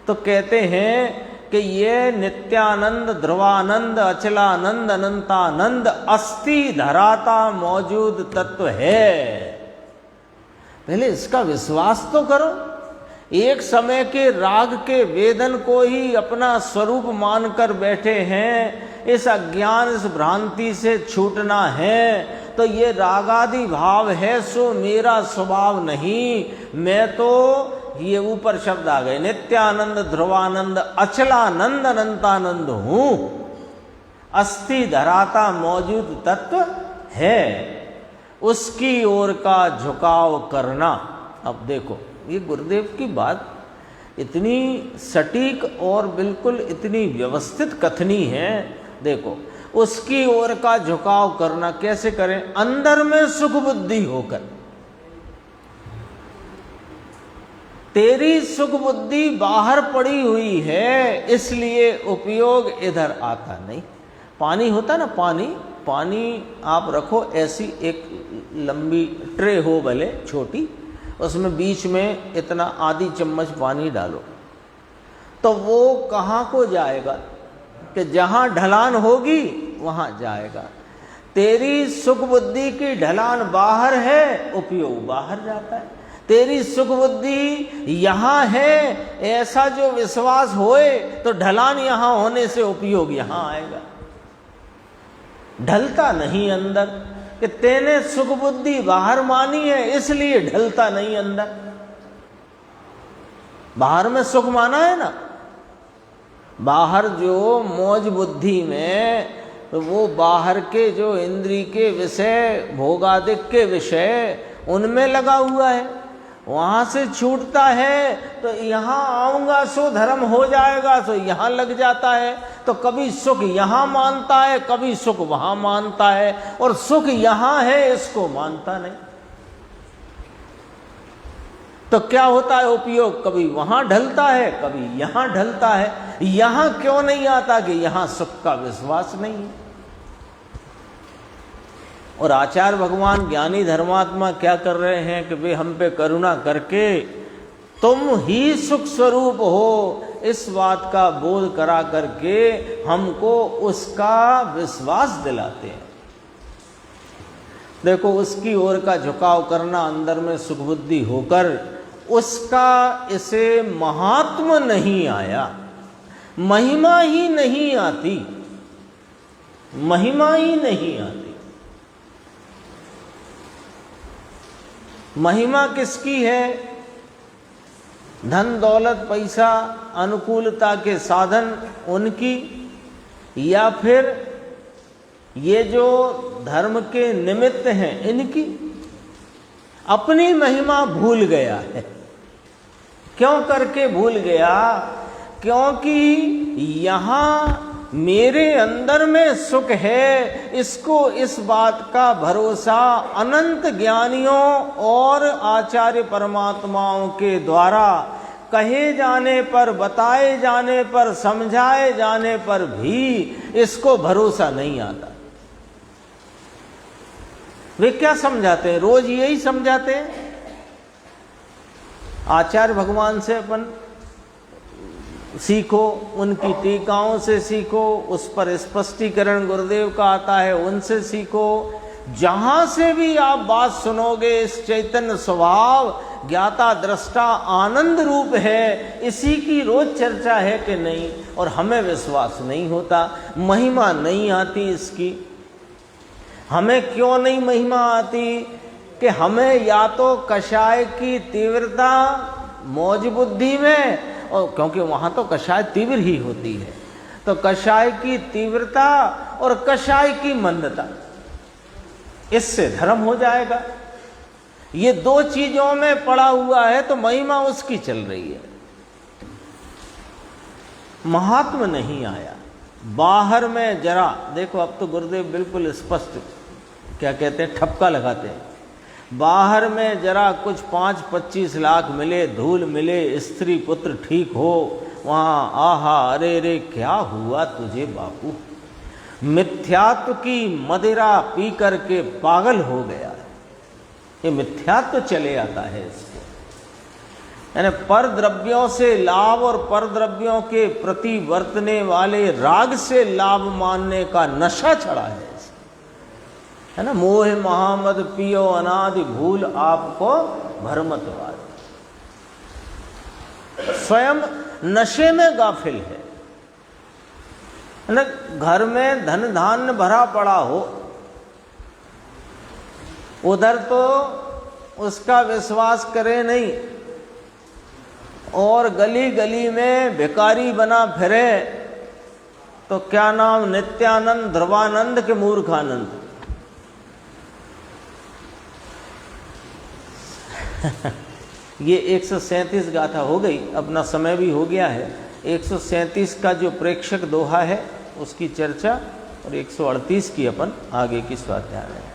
तो कहते हैं कि ये नित्यानंद ध्रुवानंद अचलानंद अनंतानंद अस्थि धराता मौजूद तत्व है। पहले इसका विश्वास तो करो। एक समय के राग के वेदन को ही अपना स्वरूप मानकर बैठे हैं। इस अज्ञान, इस भ्रांति से छूटना है तो ये रागादि भाव है सो मेरा स्वभाव नहीं, मैं तो ये ऊपर शब्द आ गए, नित्यानंद ध्रुवानंद अचलानंद अनंतानंद हूं, अस्थि धराता मौजूद तत्व है, उसकी ओर का झुकाव करना। अब देखो ये गुरुदेव की बात इतनी सटीक और बिल्कुल इतनी व्यवस्थित कथनी है। देखो, उसकी ओर का झुकाव करना कैसे करें? अंदर में सुख बुद्धि होकर। तेरी सुख बुद्धि बाहर पड़ी हुई है, इसलिए उपयोग इधर आता नहीं। पानी होता ना, पानी आप रखो ऐसी एक लंबी ट्रे हो भले छोटी, उसमें बीच में इतना आधी चम्मच पानी डालो तो वो कहाँ को जाएगा? कि जहाँ ढलान होगी वहाँ जाएगा। तेरी सुख बुद्धि की ढलान बाहर है, उपयोग बाहर जाता है। तेरी सुख बुद्धि यहाँ है ऐसा जो विश्वास होए तो ढलान यहाँ होने से उपयोग यहाँ आएगा। ढलता नहीं अंदर कि तेने सुख बुद्धि बाहर मानी है इसलिए ढलता नहीं अंदर। बाहर में सुख माना है ना, बाहर जो मौज बुद्धि में, तो वो बाहर के जो इंद्री के विषय, भोगादिक के विषय, उनमें लगा हुआ है। वहां से छूटता है तो यहाँ आऊंगा सो धर्म हो जाएगा, तो यहाँ लग जाता है। तो कभी सुख यहाँ मानता है, कभी सुख वहां मानता है, और सुख यहाँ है इसको मानता नहीं। तो क्या होता है उपयोग? कभी वहां ढलता है, कभी यहां ढलता है। यहां क्यों नहीं आता? कि यहां सुख का विश्वास नहीं है। और आचार्य भगवान ज्ञानी धर्मात्मा क्या कर रहे हैं कि वे हम पे करुणा करके तुम ही सुख स्वरूप हो, इस बात का बोध करा करके हमको उसका विश्वास दिलाते हैं। देखो, उसकी ओर का झुकाव करना अंदर में सुख बुद्धि होकर, उसका इसे महात्म नहीं आया। महिमा ही नहीं आती, महिमा ही नहीं आती। महिमा किसकी है? धन दौलत पैसा अनुकूलता के साधन उनकी, या फिर ये जो धर्म के निमित्त हैं इनकी? अपनी महिमा भूल गया है। क्यों करके भूल गया? क्योंकि यहाँ मेरे अंदर में सुख है, इसको इस बात का भरोसा अनंत ज्ञानियों और आचार्य परमात्माओं के द्वारा कहे जाने पर, बताए जाने पर, समझाए जाने पर भी इसको भरोसा नहीं आता। वे क्या समझाते हैं? रोज यही समझाते हैं। आचार्य भगवान से अपन सीखो, उनकी टीकाओं से सीखो, उस पर स्पष्टीकरण गुरुदेव का आता है उनसे सीखो। जहां से भी आप बात सुनोगे, इस चैतन्य स्वभाव ज्ञाता दृष्टा आनंद रूप है, इसी की रोज चर्चा है कि नहीं? और हमें विश्वास नहीं होता, महिमा नहीं आती इसकी। हमें क्यों नहीं महिमा आती? कि हमें या तो कषाय की तीव्रता मौज बुद्धि में, और क्योंकि वहां तो कषाय तीव्र ही होती है, तो कषाय की तीव्रता और कषाय की मंदता, इससे धर्म हो जाएगा। ये दो चीजों में पड़ा हुआ है तो महिमा उसकी चल रही है, महात्म नहीं आया। बाहर में जरा देखो, अब तो गुरुदेव बिल्कुल स्पष्ट क्या कहते हैं, ठपका लगाते हैं। बाहर में जरा कुछ 5-25 लाख मिले, धूल मिले, स्त्री पुत्र ठीक हो, वहाँ आहा अरे रे क्या हुआ तुझे बापू, मिथ्यात्व की मदिरा पी करके पागल हो गया। ये मिथ्यात्व चले आता है इसको, यानी पर द्रव्यों से लाभ और पर द्रव्यों के प्रति वर्तने वाले राग से लाभ मानने का नशा चढ़ा है, है ना। मोह महामद पियो अनादि भूल आपको भरमतवाद, स्वयं नशे में गाफिल है ना। घर में धन धान्य भरा पड़ा हो, उधर तो उसका विश्वास करे नहीं, और गली गली में भिखारी बना फिरे, तो क्या नाम, नित्यानंद ध्रुवानंद के मूर्खानंद। ये 137 गाथा हो गई, अपना समय भी हो गया है। 137 का जो प्रेक्षक दोहा है उसकी चर्चा, और 138 की अपन आगे की स्वाध्याय में।